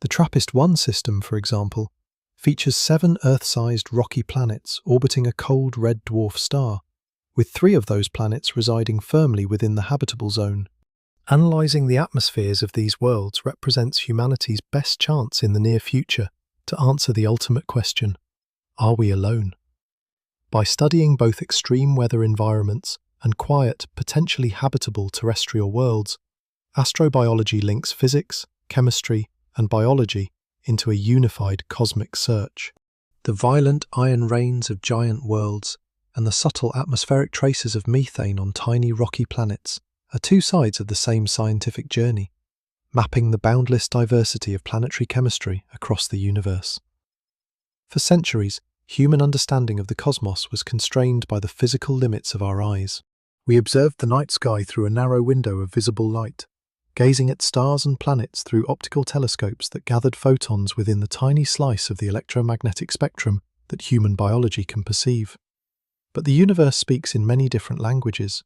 The TRAPPIST-1 system, for example, features 7 Earth-sized rocky planets orbiting a cold red dwarf star, with 3 of those planets residing firmly within the habitable zone. Analysing the atmospheres of these worlds represents humanity's best chance in the near future to answer the ultimate question: are we alone? By studying both extreme weather environments and quiet, potentially habitable terrestrial worlds, astrobiology links physics, chemistry, and biology into a unified cosmic search. The violent iron rains of giant worlds and the subtle atmospheric traces of methane on tiny rocky planets are two sides of the same scientific journey, mapping the boundless diversity of planetary chemistry across the universe. For centuries, human understanding of the cosmos was constrained by the physical limits of our eyes. We observed the night sky through a narrow window of visible light, gazing at stars and planets through optical telescopes that gathered photons within the tiny slice of the electromagnetic spectrum that human biology can perceive. But the universe speaks in many different languages.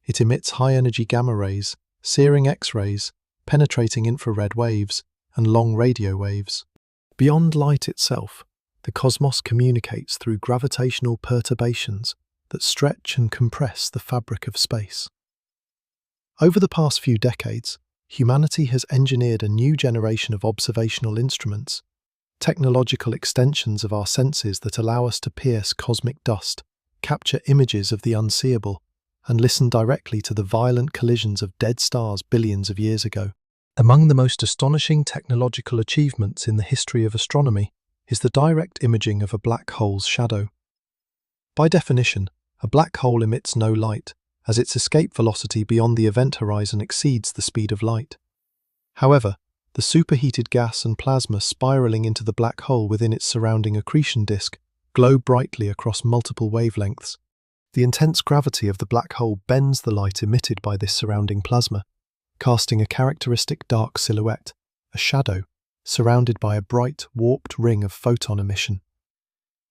It emits high-energy gamma rays, searing X-rays, penetrating infrared waves, and long radio waves. Beyond light itself, the cosmos communicates through gravitational perturbations that stretch and compress the fabric of space. Over the past few decades, humanity has engineered a new generation of observational instruments, technological extensions of our senses that allow us to pierce cosmic dust, capture images of the unseeable, and listen directly to the violent collisions of dead stars billions of years ago. Among the most astonishing technological achievements in the history of astronomy is the direct imaging of a black hole's shadow. By definition, a black hole emits no light, as its escape velocity beyond the event horizon exceeds the speed of light. However, the superheated gas and plasma spiraling into the black hole within its surrounding accretion disk glow brightly across multiple wavelengths. The intense gravity of the black hole bends the light emitted by this surrounding plasma, casting a characteristic dark silhouette, a shadow, surrounded by a bright, warped ring of photon emission.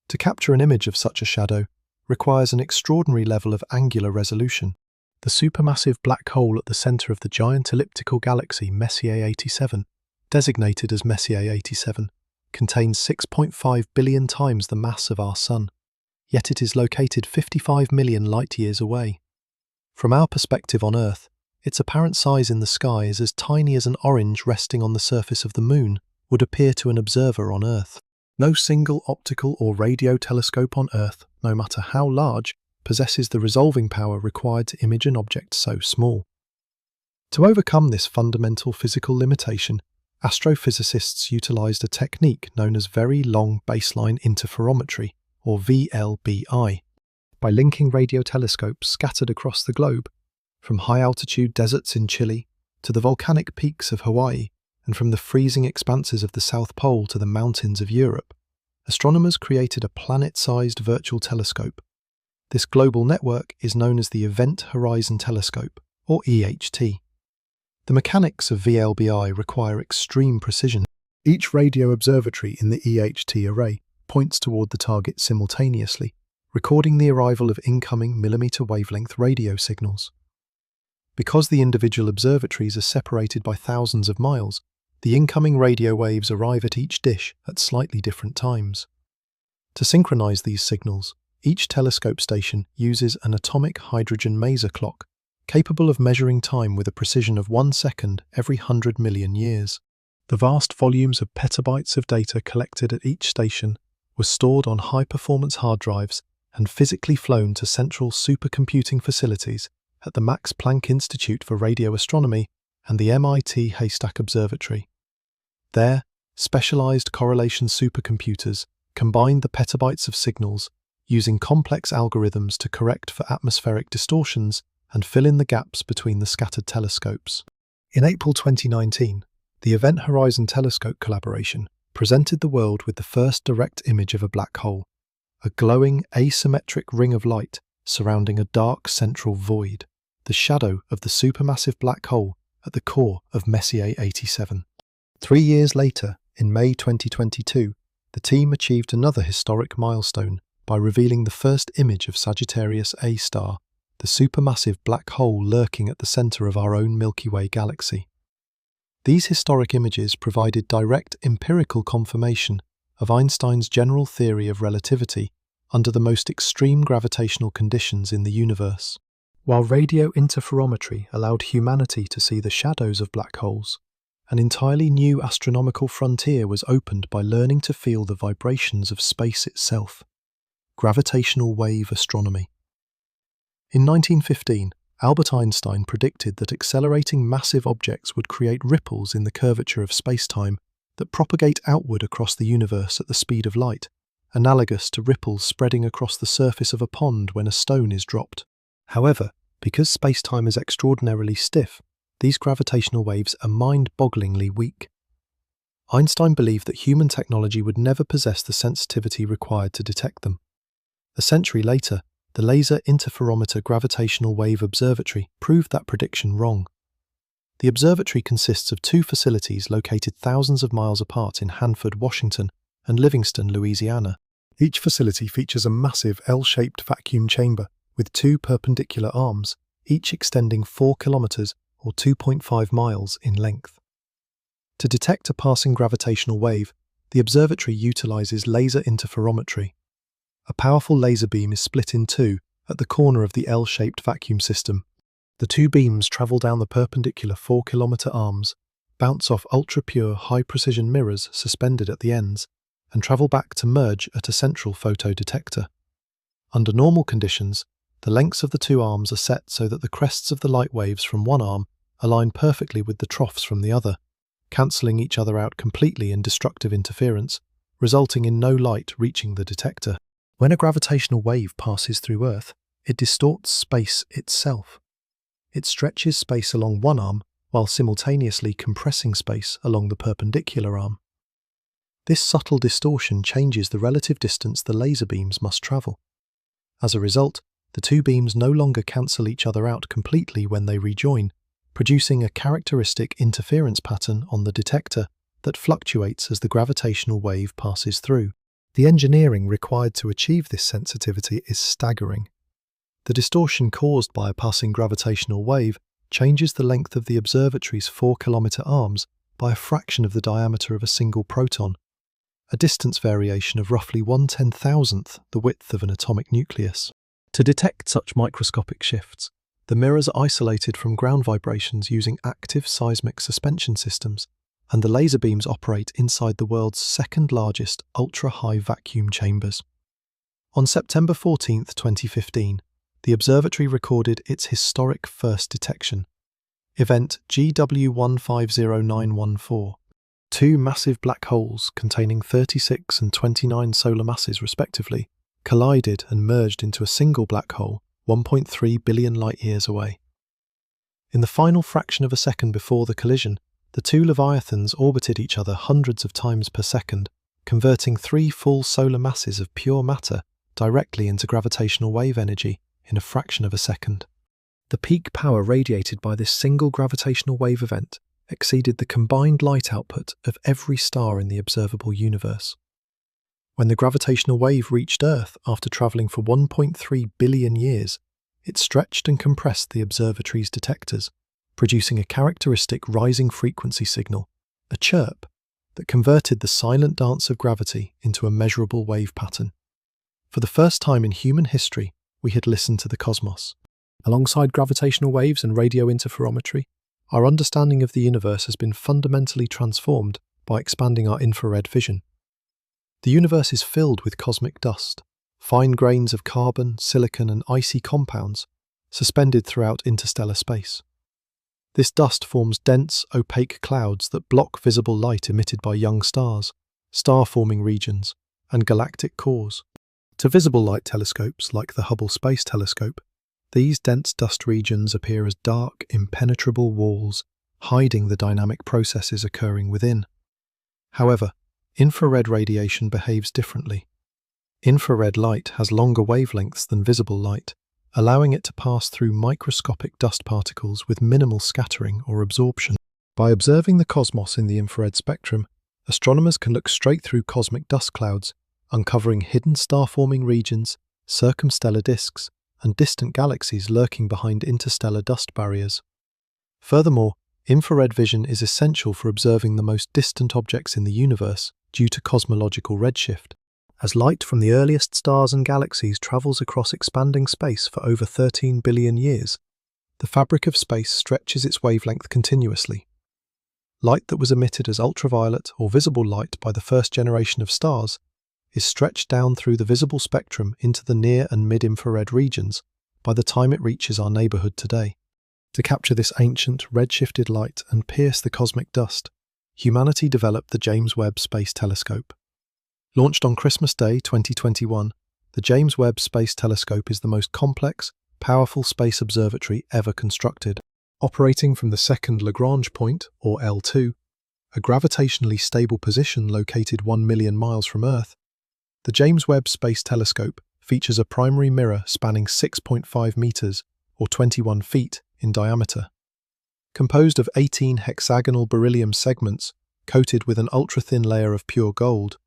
To capture an image of such a shadow requires an extraordinary level of angular resolution. The supermassive black hole at the center of the giant elliptical galaxy Messier 87, designated as Messier 87, contains 6.5 billion times the mass of our Sun, yet it is located 55 million light-years away. From our perspective on Earth, its apparent size in the sky is as tiny as an orange resting on the surface of the Moon would appear to an observer on Earth. No single optical or radio telescope on Earth, no matter how large, possesses the resolving power required to image an object so small. To overcome this fundamental physical limitation, astrophysicists utilized a technique known as Very Long Baseline Interferometry, or VLBI, by linking radio telescopes scattered across the globe, from high-altitude deserts in Chile to the volcanic peaks of Hawaii, and from the freezing expanses of the South Pole to the mountains of Europe. Astronomers created a planet-sized virtual telescope. This global network is known as the Event Horizon Telescope, or EHT. The mechanics of VLBI require extreme precision. Each radio observatory in the EHT array points toward the target simultaneously, recording the arrival of incoming millimeter-wavelength radio signals. Because the individual observatories are separated by thousands of miles, the incoming radio waves arrive at each dish at slightly different times. To synchronize these signals, each telescope station uses an atomic hydrogen maser clock, capable of measuring time with a precision of 1 second every 100 million years. The vast volumes of petabytes of data collected at each station were stored on high-performance hard drives and physically flown to central supercomputing facilities at the Max Planck Institute for Radio Astronomy and the MIT Haystack Observatory. There, specialized correlation supercomputers combined the petabytes of signals using complex algorithms to correct for atmospheric distortions and fill in the gaps between the scattered telescopes. In April 2019, the Event Horizon Telescope collaboration presented the world with the first direct image of a black hole, a glowing asymmetric ring of light surrounding a dark central void, the shadow of the supermassive black hole at the core of Messier 87. 3 years later, in May 2022, the team achieved another historic milestone by revealing the first image of Sagittarius A star, the supermassive black hole lurking at the center of our own Milky Way galaxy. These historic images provided direct empirical confirmation of Einstein's general theory of relativity under the most extreme gravitational conditions in the universe. While radio interferometry allowed humanity to see the shadows of black holes, an entirely new astronomical frontier was opened by learning to feel the vibrations of space itself. Gravitational wave astronomy. In 1915, Albert Einstein predicted that accelerating massive objects would create ripples in the curvature of space-time that propagate outward across the universe at the speed of light, analogous to ripples spreading across the surface of a pond when a stone is dropped. However, because space-time is extraordinarily stiff, these gravitational waves are mind-bogglingly weak. Einstein believed that human technology would never possess the sensitivity required to detect them. A century later, the Laser Interferometer Gravitational Wave Observatory proved that prediction wrong. The observatory consists of two facilities located thousands of miles apart in Hanford, Washington, and Livingston, Louisiana. Each facility features a massive L-shaped vacuum chamber with two perpendicular arms, each extending 4 kilometers or 2.5 miles in length. To detect a passing gravitational wave, the observatory utilizes laser interferometry. A powerful laser beam is split in two at the corner of the L-shaped vacuum system. The two beams travel down the perpendicular 4-kilometer arms, bounce off ultra-pure high-precision mirrors suspended at the ends, and travel back to merge at a central photodetector. Under normal conditions, the lengths of the two arms are set so that the crests of the light waves from one arm align perfectly with the troughs from the other, cancelling each other out completely in destructive interference, resulting in no light reaching the detector. When a gravitational wave passes through Earth, it distorts space itself. It stretches space along one arm while simultaneously compressing space along the perpendicular arm. This subtle distortion changes the relative distance the laser beams must travel. As a result, the two beams no longer cancel each other out completely when they rejoin, producing a characteristic interference pattern on the detector that fluctuates as the gravitational wave passes through. The engineering required to achieve this sensitivity is staggering. The distortion caused by a passing gravitational wave changes the length of the observatory's 4-kilometer arms by a fraction of the diameter of a single proton, a distance variation of roughly 1/10,000th the width of an atomic nucleus. To detect such microscopic shifts, the mirrors are isolated from ground vibrations using active seismic suspension systems, and the laser beams operate inside the world's second-largest ultra-high vacuum chambers. On September 14, 2015, the observatory recorded its historic first detection, event GW150914. Two massive black holes containing 36 and 29 solar masses respectively collided and merged into a single black hole 1.3 billion light-years away. In the final fraction of a second before the collision, the two leviathans orbited each other hundreds of times per second, converting 3 full solar masses of pure matter directly into gravitational wave energy in a fraction of a second. The peak power radiated by this single gravitational wave event exceeded the combined light output of every star in the observable universe. When the gravitational wave reached Earth after travelling for 1.3 billion years, it stretched and compressed the observatory's detectors, producing a characteristic rising frequency signal, a chirp, that converted the silent dance of gravity into a measurable wave pattern. For the first time in human history, we had listened to the cosmos. Alongside gravitational waves and radio interferometry, our understanding of the universe has been fundamentally transformed by expanding our infrared vision. The universe is filled with cosmic dust, fine grains of carbon, silicon, and icy compounds suspended throughout interstellar space. This dust forms dense, opaque clouds that block visible light emitted by young stars, star-forming regions, and galactic cores. To visible light telescopes like the Hubble Space Telescope, these dense dust regions appear as dark, impenetrable walls, hiding the dynamic processes occurring within. However, infrared radiation behaves differently. Infrared light has longer wavelengths than visible light, allowing it to pass through microscopic dust particles with minimal scattering or absorption. By observing the cosmos in the infrared spectrum, astronomers can look straight through cosmic dust clouds, uncovering hidden star-forming regions, circumstellar disks, and distant galaxies lurking behind interstellar dust barriers. Furthermore, infrared vision is essential for observing the most distant objects in the universe due to cosmological redshift. As light from the earliest stars and galaxies travels across expanding space for over 13 billion years, the fabric of space stretches its wavelength continuously. Light that was emitted as ultraviolet or visible light by the first generation of stars is stretched down through the visible spectrum into the near and mid-infrared regions, by the time it reaches our neighbourhood today. To capture this ancient, red-shifted light and pierce the cosmic dust, humanity developed the James Webb Space Telescope. Launched on Christmas Day 2021, the James Webb Space Telescope is the most complex, powerful space observatory ever constructed. Operating from the second Lagrange point, or L2, a gravitationally stable position located 1 million miles from Earth, the James Webb Space Telescope features a primary mirror spanning 6.5 meters, or 21 feet, in diameter. Composed of 18 hexagonal beryllium segments coated with an ultra-thin layer of pure gold,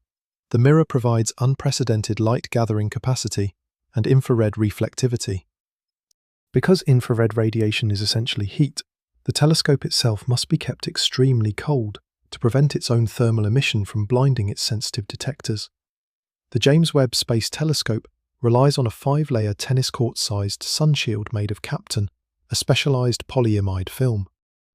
the mirror provides unprecedented light-gathering capacity and infrared reflectivity. Because infrared radiation is essentially heat, the telescope itself must be kept extremely cold to prevent its own thermal emission from blinding its sensitive detectors. The James Webb Space Telescope relies on a 5-layer tennis court-sized sunshield made of Kapton, a specialized polyimide film.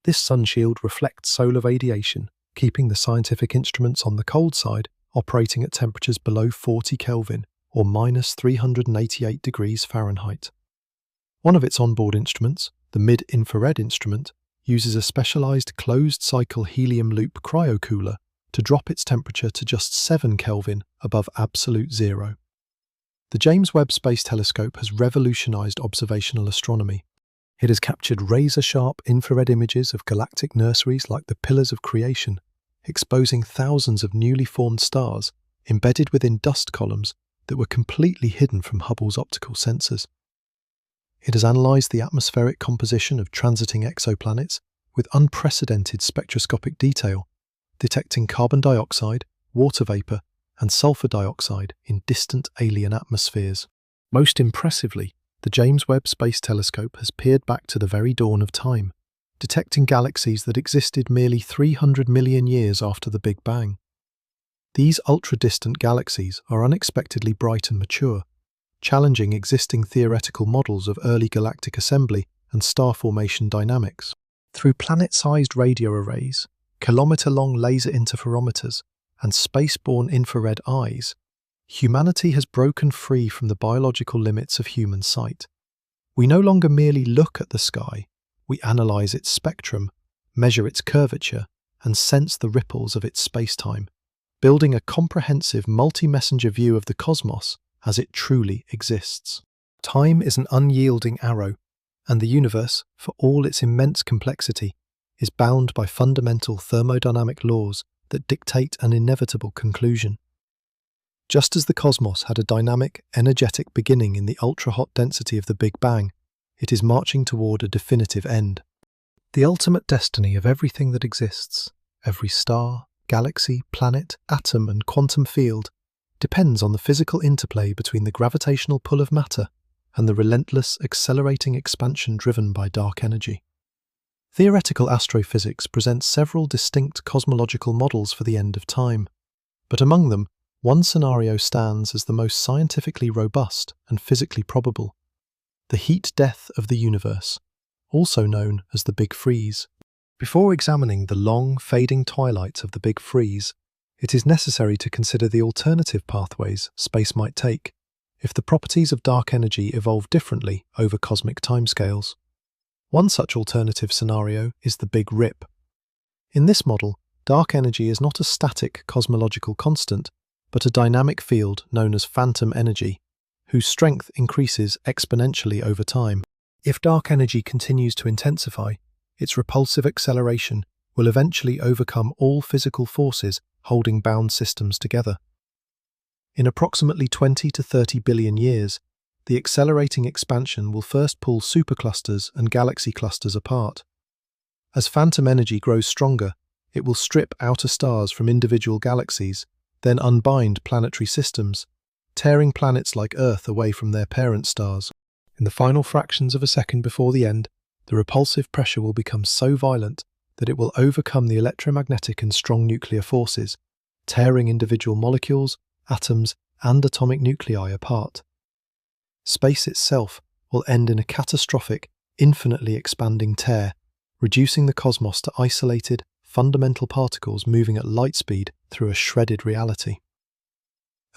This sunshield reflects solar radiation, keeping the scientific instruments on the cold side operating at temperatures below 40 Kelvin or minus 388 degrees Fahrenheit. One of its onboard instruments, the mid-infrared instrument, uses a specialized closed-cycle helium loop cryocooler to drop its temperature to just 7 Kelvin above absolute zero. The James Webb Space Telescope has revolutionized observational astronomy. It has captured razor-sharp infrared images of galactic nurseries like the Pillars of Creation, exposing thousands of newly formed stars embedded within dust columns that were completely hidden from Hubble's optical sensors. It has analysed the atmospheric composition of transiting exoplanets with unprecedented spectroscopic detail, detecting carbon dioxide, water vapour, and sulfur dioxide in distant alien atmospheres. Most impressively, the James Webb Space Telescope has peered back to the very dawn of time, detecting galaxies that existed merely 300 million years after the Big Bang. These ultra-distant galaxies are unexpectedly bright and mature, challenging existing theoretical models of early galactic assembly and star formation dynamics. Through planet-sized radio arrays, kilometre-long laser interferometers, and space-borne infrared eyes, humanity has broken free from the biological limits of human sight. We no longer merely look at the sky, we analyse its spectrum, measure its curvature, and sense the ripples of its spacetime, building a comprehensive multi-messenger view of the cosmos as it truly exists. Time is an unyielding arrow, and the universe, for all its immense complexity, is bound by fundamental thermodynamic laws that dictate an inevitable conclusion. Just as the cosmos had a dynamic, energetic beginning in the ultra-hot density of the Big Bang, it is marching toward a definitive end. The ultimate destiny of everything that exists, every star, galaxy, planet, atom, and quantum field, depends on the physical interplay between the gravitational pull of matter and the relentless, accelerating expansion driven by dark energy. Theoretical astrophysics presents several distinct cosmological models for the end of time, but among them, one scenario stands as the most scientifically robust and physically probable: the heat death of the universe, also known as the Big Freeze. Before examining the long, fading twilight of the Big Freeze, it is necessary to consider the alternative pathways space might take if the properties of dark energy evolve differently over cosmic timescales. One such alternative scenario is the Big Rip. In this model, dark energy is not a static cosmological constant, but a dynamic field known as phantom energy, whose strength increases exponentially over time. If dark energy continues to intensify, its repulsive acceleration will eventually overcome all physical forces holding bound systems together. In approximately 20 to 30 billion years, the accelerating expansion will first pull superclusters and galaxy clusters apart. As phantom energy grows stronger, it will strip outer stars from individual galaxies, then unbind planetary systems, tearing planets like Earth away from their parent stars. In the final fractions of a second before the end, the repulsive pressure will become so violent that it will overcome the electromagnetic and strong nuclear forces, tearing individual molecules, atoms, and atomic nuclei apart. Space itself will end in a catastrophic, infinitely expanding tear, reducing the cosmos to isolated, fundamental particles moving at light speed through a shredded reality.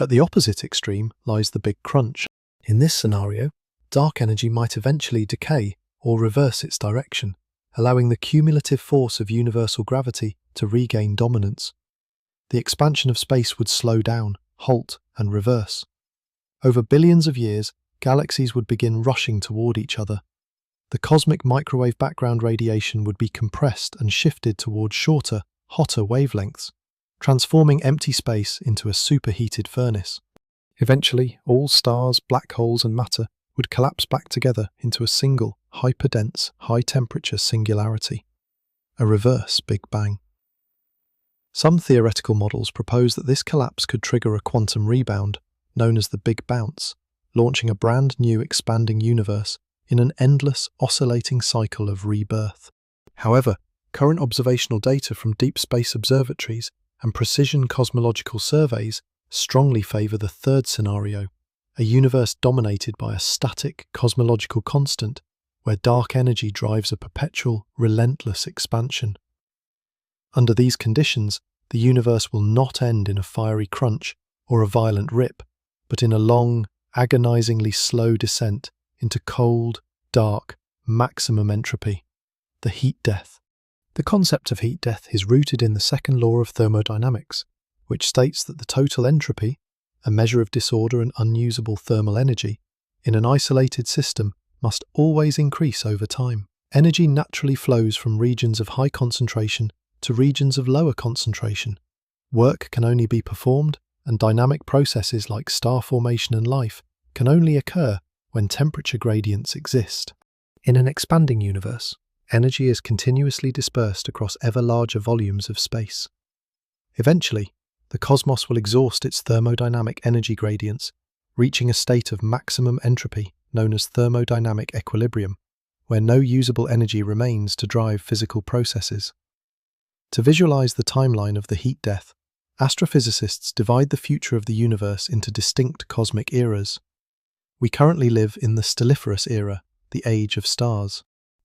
At the opposite extreme lies the Big Crunch. In this scenario, dark energy might eventually decay or reverse its direction, allowing the cumulative force of universal gravity to regain dominance. The expansion of space would slow down, halt, and reverse. Over billions of years, galaxies would begin rushing toward each other. The cosmic microwave background radiation would be compressed and shifted toward shorter, hotter wavelengths, transforming empty space into a superheated furnace. Eventually, all stars, black holes, and matter would collapse back together into a single, hyperdense, high-temperature singularity, a reverse Big Bang. Some theoretical models propose that this collapse could trigger a quantum rebound, known as the Big Bounce, launching a brand new expanding universe in an endless, oscillating cycle of rebirth. However, current observational data from deep space observatories and precision cosmological surveys strongly favour the third scenario, a universe dominated by a static cosmological constant where dark energy drives a perpetual, relentless expansion. Under these conditions, the universe will not end in a fiery crunch or a violent rip, but in a long, agonizingly slow descent into cold, dark, maximum entropy, the heat death. The concept of heat death is rooted in the second law of thermodynamics, which states that the total entropy, a measure of disorder and unusable thermal energy, in an isolated system must always increase over time. Energy naturally flows from regions of high concentration to regions of lower concentration. Work can only be performed, and dynamic processes like star formation and life can only occur when temperature gradients exist. In an expanding universe, energy is continuously dispersed across ever larger volumes of space. Eventually, the cosmos will exhaust its thermodynamic energy gradients, reaching a state of maximum entropy known as thermodynamic equilibrium, where no usable energy remains to drive physical processes. To visualize the timeline of the heat death, astrophysicists divide the future of the universe into distinct cosmic eras. We currently live in the stelliferous era, the age of stars.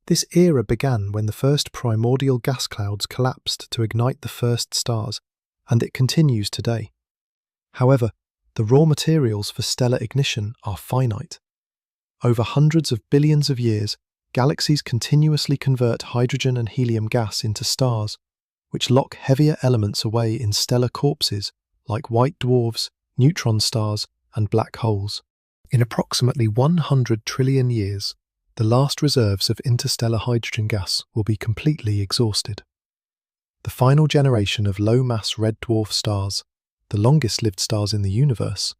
This era began when the first primordial gas clouds collapsed to ignite the first stars, and it continues today. However, the raw materials for stellar ignition are finite. Over hundreds of billions of years, galaxies continuously convert hydrogen and helium gas into stars, which lock heavier elements away in stellar corpses like white dwarfs, neutron stars, and black holes. In approximately 100 trillion years, the last reserves of interstellar hydrogen gas will be completely exhausted. The final generation of low-mass red dwarf stars, the longest-lived stars in the universe,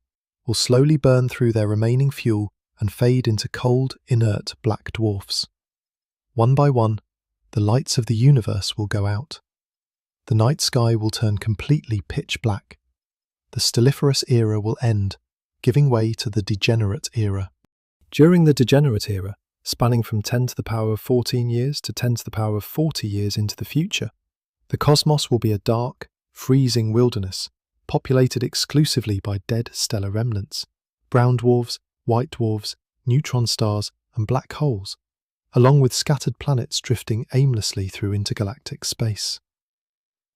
will slowly burn through their remaining fuel and fade into cold, inert black dwarfs. One by one, the lights of the universe will go out. The night sky will turn completely pitch black. The stelliferous era will end, giving way to the degenerate era. During the degenerate era, spanning from 10 to the power of 14 years to 10 to the power of 40 years into the future, the cosmos will be a dark, freezing wilderness, populated exclusively by dead stellar remnants, brown dwarfs, white dwarfs, neutron stars, and black holes, along with scattered planets drifting aimlessly through intergalactic space.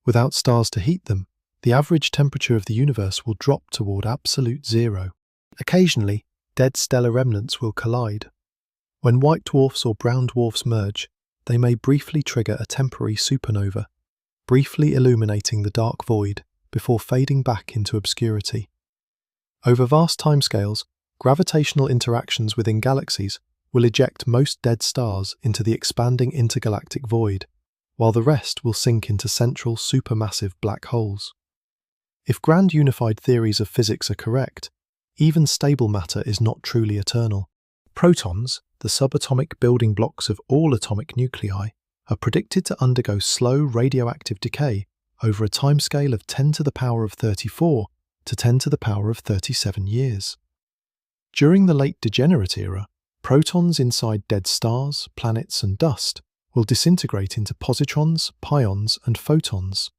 Without stars to heat them, the average temperature of the universe will drop toward absolute zero. Occasionally, dead stellar remnants will collide. When white dwarfs or brown dwarfs merge, they may briefly trigger a temporary supernova, briefly illuminating the dark void before fading back into obscurity. Over vast timescales, gravitational interactions within galaxies will eject most dead stars into the expanding intergalactic void, while the rest will sink into central supermassive black holes. If grand unified theories of physics are correct, even stable matter is not truly eternal. Protons, the subatomic building blocks of all atomic nuclei, are predicted to undergo slow radioactive decay over a timescale of 10 to the power of 34 to 10 to the power of 37 years. During the late degenerate era, protons inside dead stars, planets, and dust will disintegrate into positrons, pions, and photons.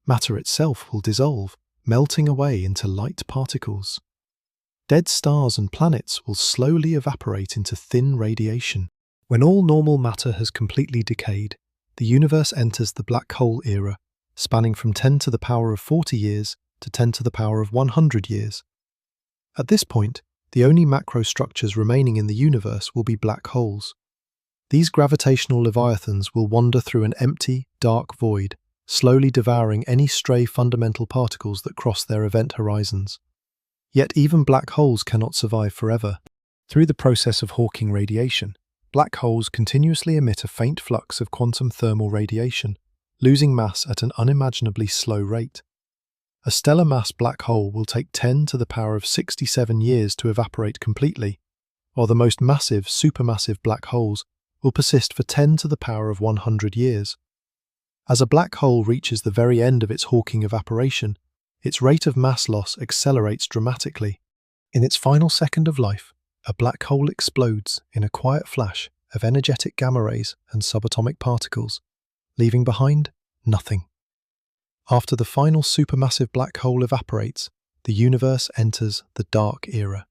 Matter itself will dissolve, melting away into light particles. Dead stars and planets will slowly evaporate into thin radiation. When all normal matter has completely decayed, the universe enters the black hole era, spanning from 10 to the power of 40 years to 10 to the power of 100 years. At this point, The only macrostructures remaining in the universe will be black holes. These gravitational leviathans will wander through an empty, dark void, slowly devouring any stray fundamental particles that cross their event horizons. Yet even black holes cannot survive forever. Through the process of Hawking radiation, black holes continuously emit a faint flux of quantum thermal radiation, losing mass at an unimaginably slow rate. A stellar mass black hole will take 10 to the power of 67 years to evaporate completely, while the most massive supermassive black holes will persist for 10 to the power of 100 years. As a black hole reaches the very end of its Hawking evaporation, its rate of mass loss accelerates dramatically. In its final second of life, a black hole explodes in a quiet flash of energetic gamma rays and subatomic particles, leaving behind nothing. After the final supermassive black hole evaporates, the universe enters the dark era.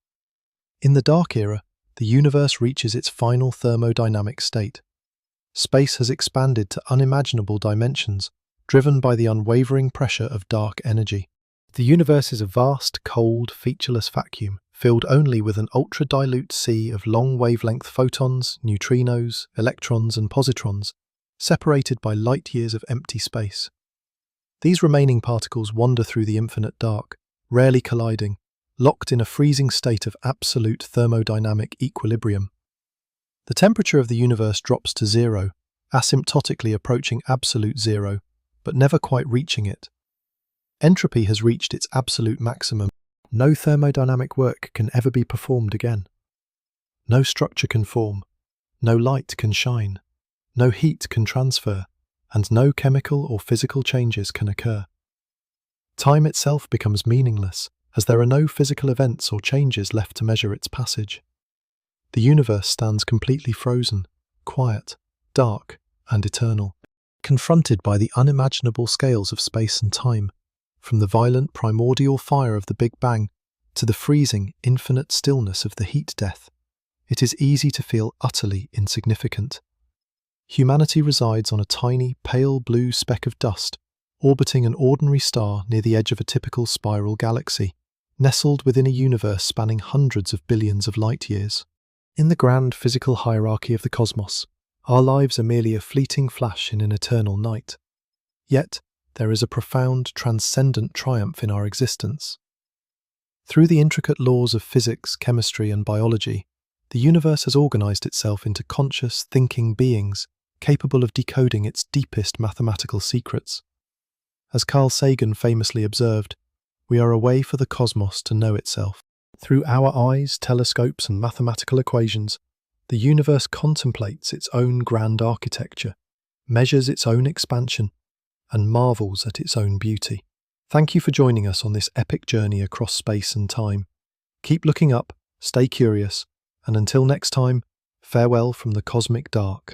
In the dark era, the universe reaches its final thermodynamic state. Space has expanded to unimaginable dimensions, driven by the unwavering pressure of dark energy. The universe is a vast, cold, featureless vacuum, filled only with an ultra-dilute sea of long-wavelength photons, neutrinos, electrons and positrons, separated by light-years of empty space. These remaining particles wander through the infinite dark, rarely colliding, locked in a freezing state of absolute thermodynamic equilibrium. The temperature of the universe drops to zero, asymptotically approaching absolute zero, but never quite reaching it. Entropy has reached its absolute maximum. No thermodynamic work can ever be performed again. No structure can form, no light can shine, no heat can transfer, and no chemical or physical changes can occur. Time itself becomes meaningless, as there are no physical events or changes left to measure its passage. The universe stands completely frozen, quiet, dark, and eternal, confronted by the unimaginable scales of space and time, from the violent primordial fire of the Big Bang to the freezing, infinite stillness of the heat death. It is easy to feel utterly insignificant. Humanity resides on a tiny, pale blue speck of dust, orbiting an ordinary star near the edge of a typical spiral galaxy, nestled within a universe spanning hundreds of billions of light-years. In the grand physical hierarchy of the cosmos, our lives are merely a fleeting flash in an eternal night. Yet, there is a profound, transcendent triumph in our existence. Through the intricate laws of physics, chemistry, and biology, the universe has organized itself into conscious, thinking beings capable of decoding its deepest mathematical secrets. As Carl Sagan famously observed, we are a way for the cosmos to know itself. Through our eyes, telescopes, and mathematical equations, the universe contemplates its own grand architecture, measures its own expansion, and marvels at its own beauty. Thank you for joining us on this epic journey across space and time. Keep looking up, stay curious, and until next time, farewell from the cosmic dark.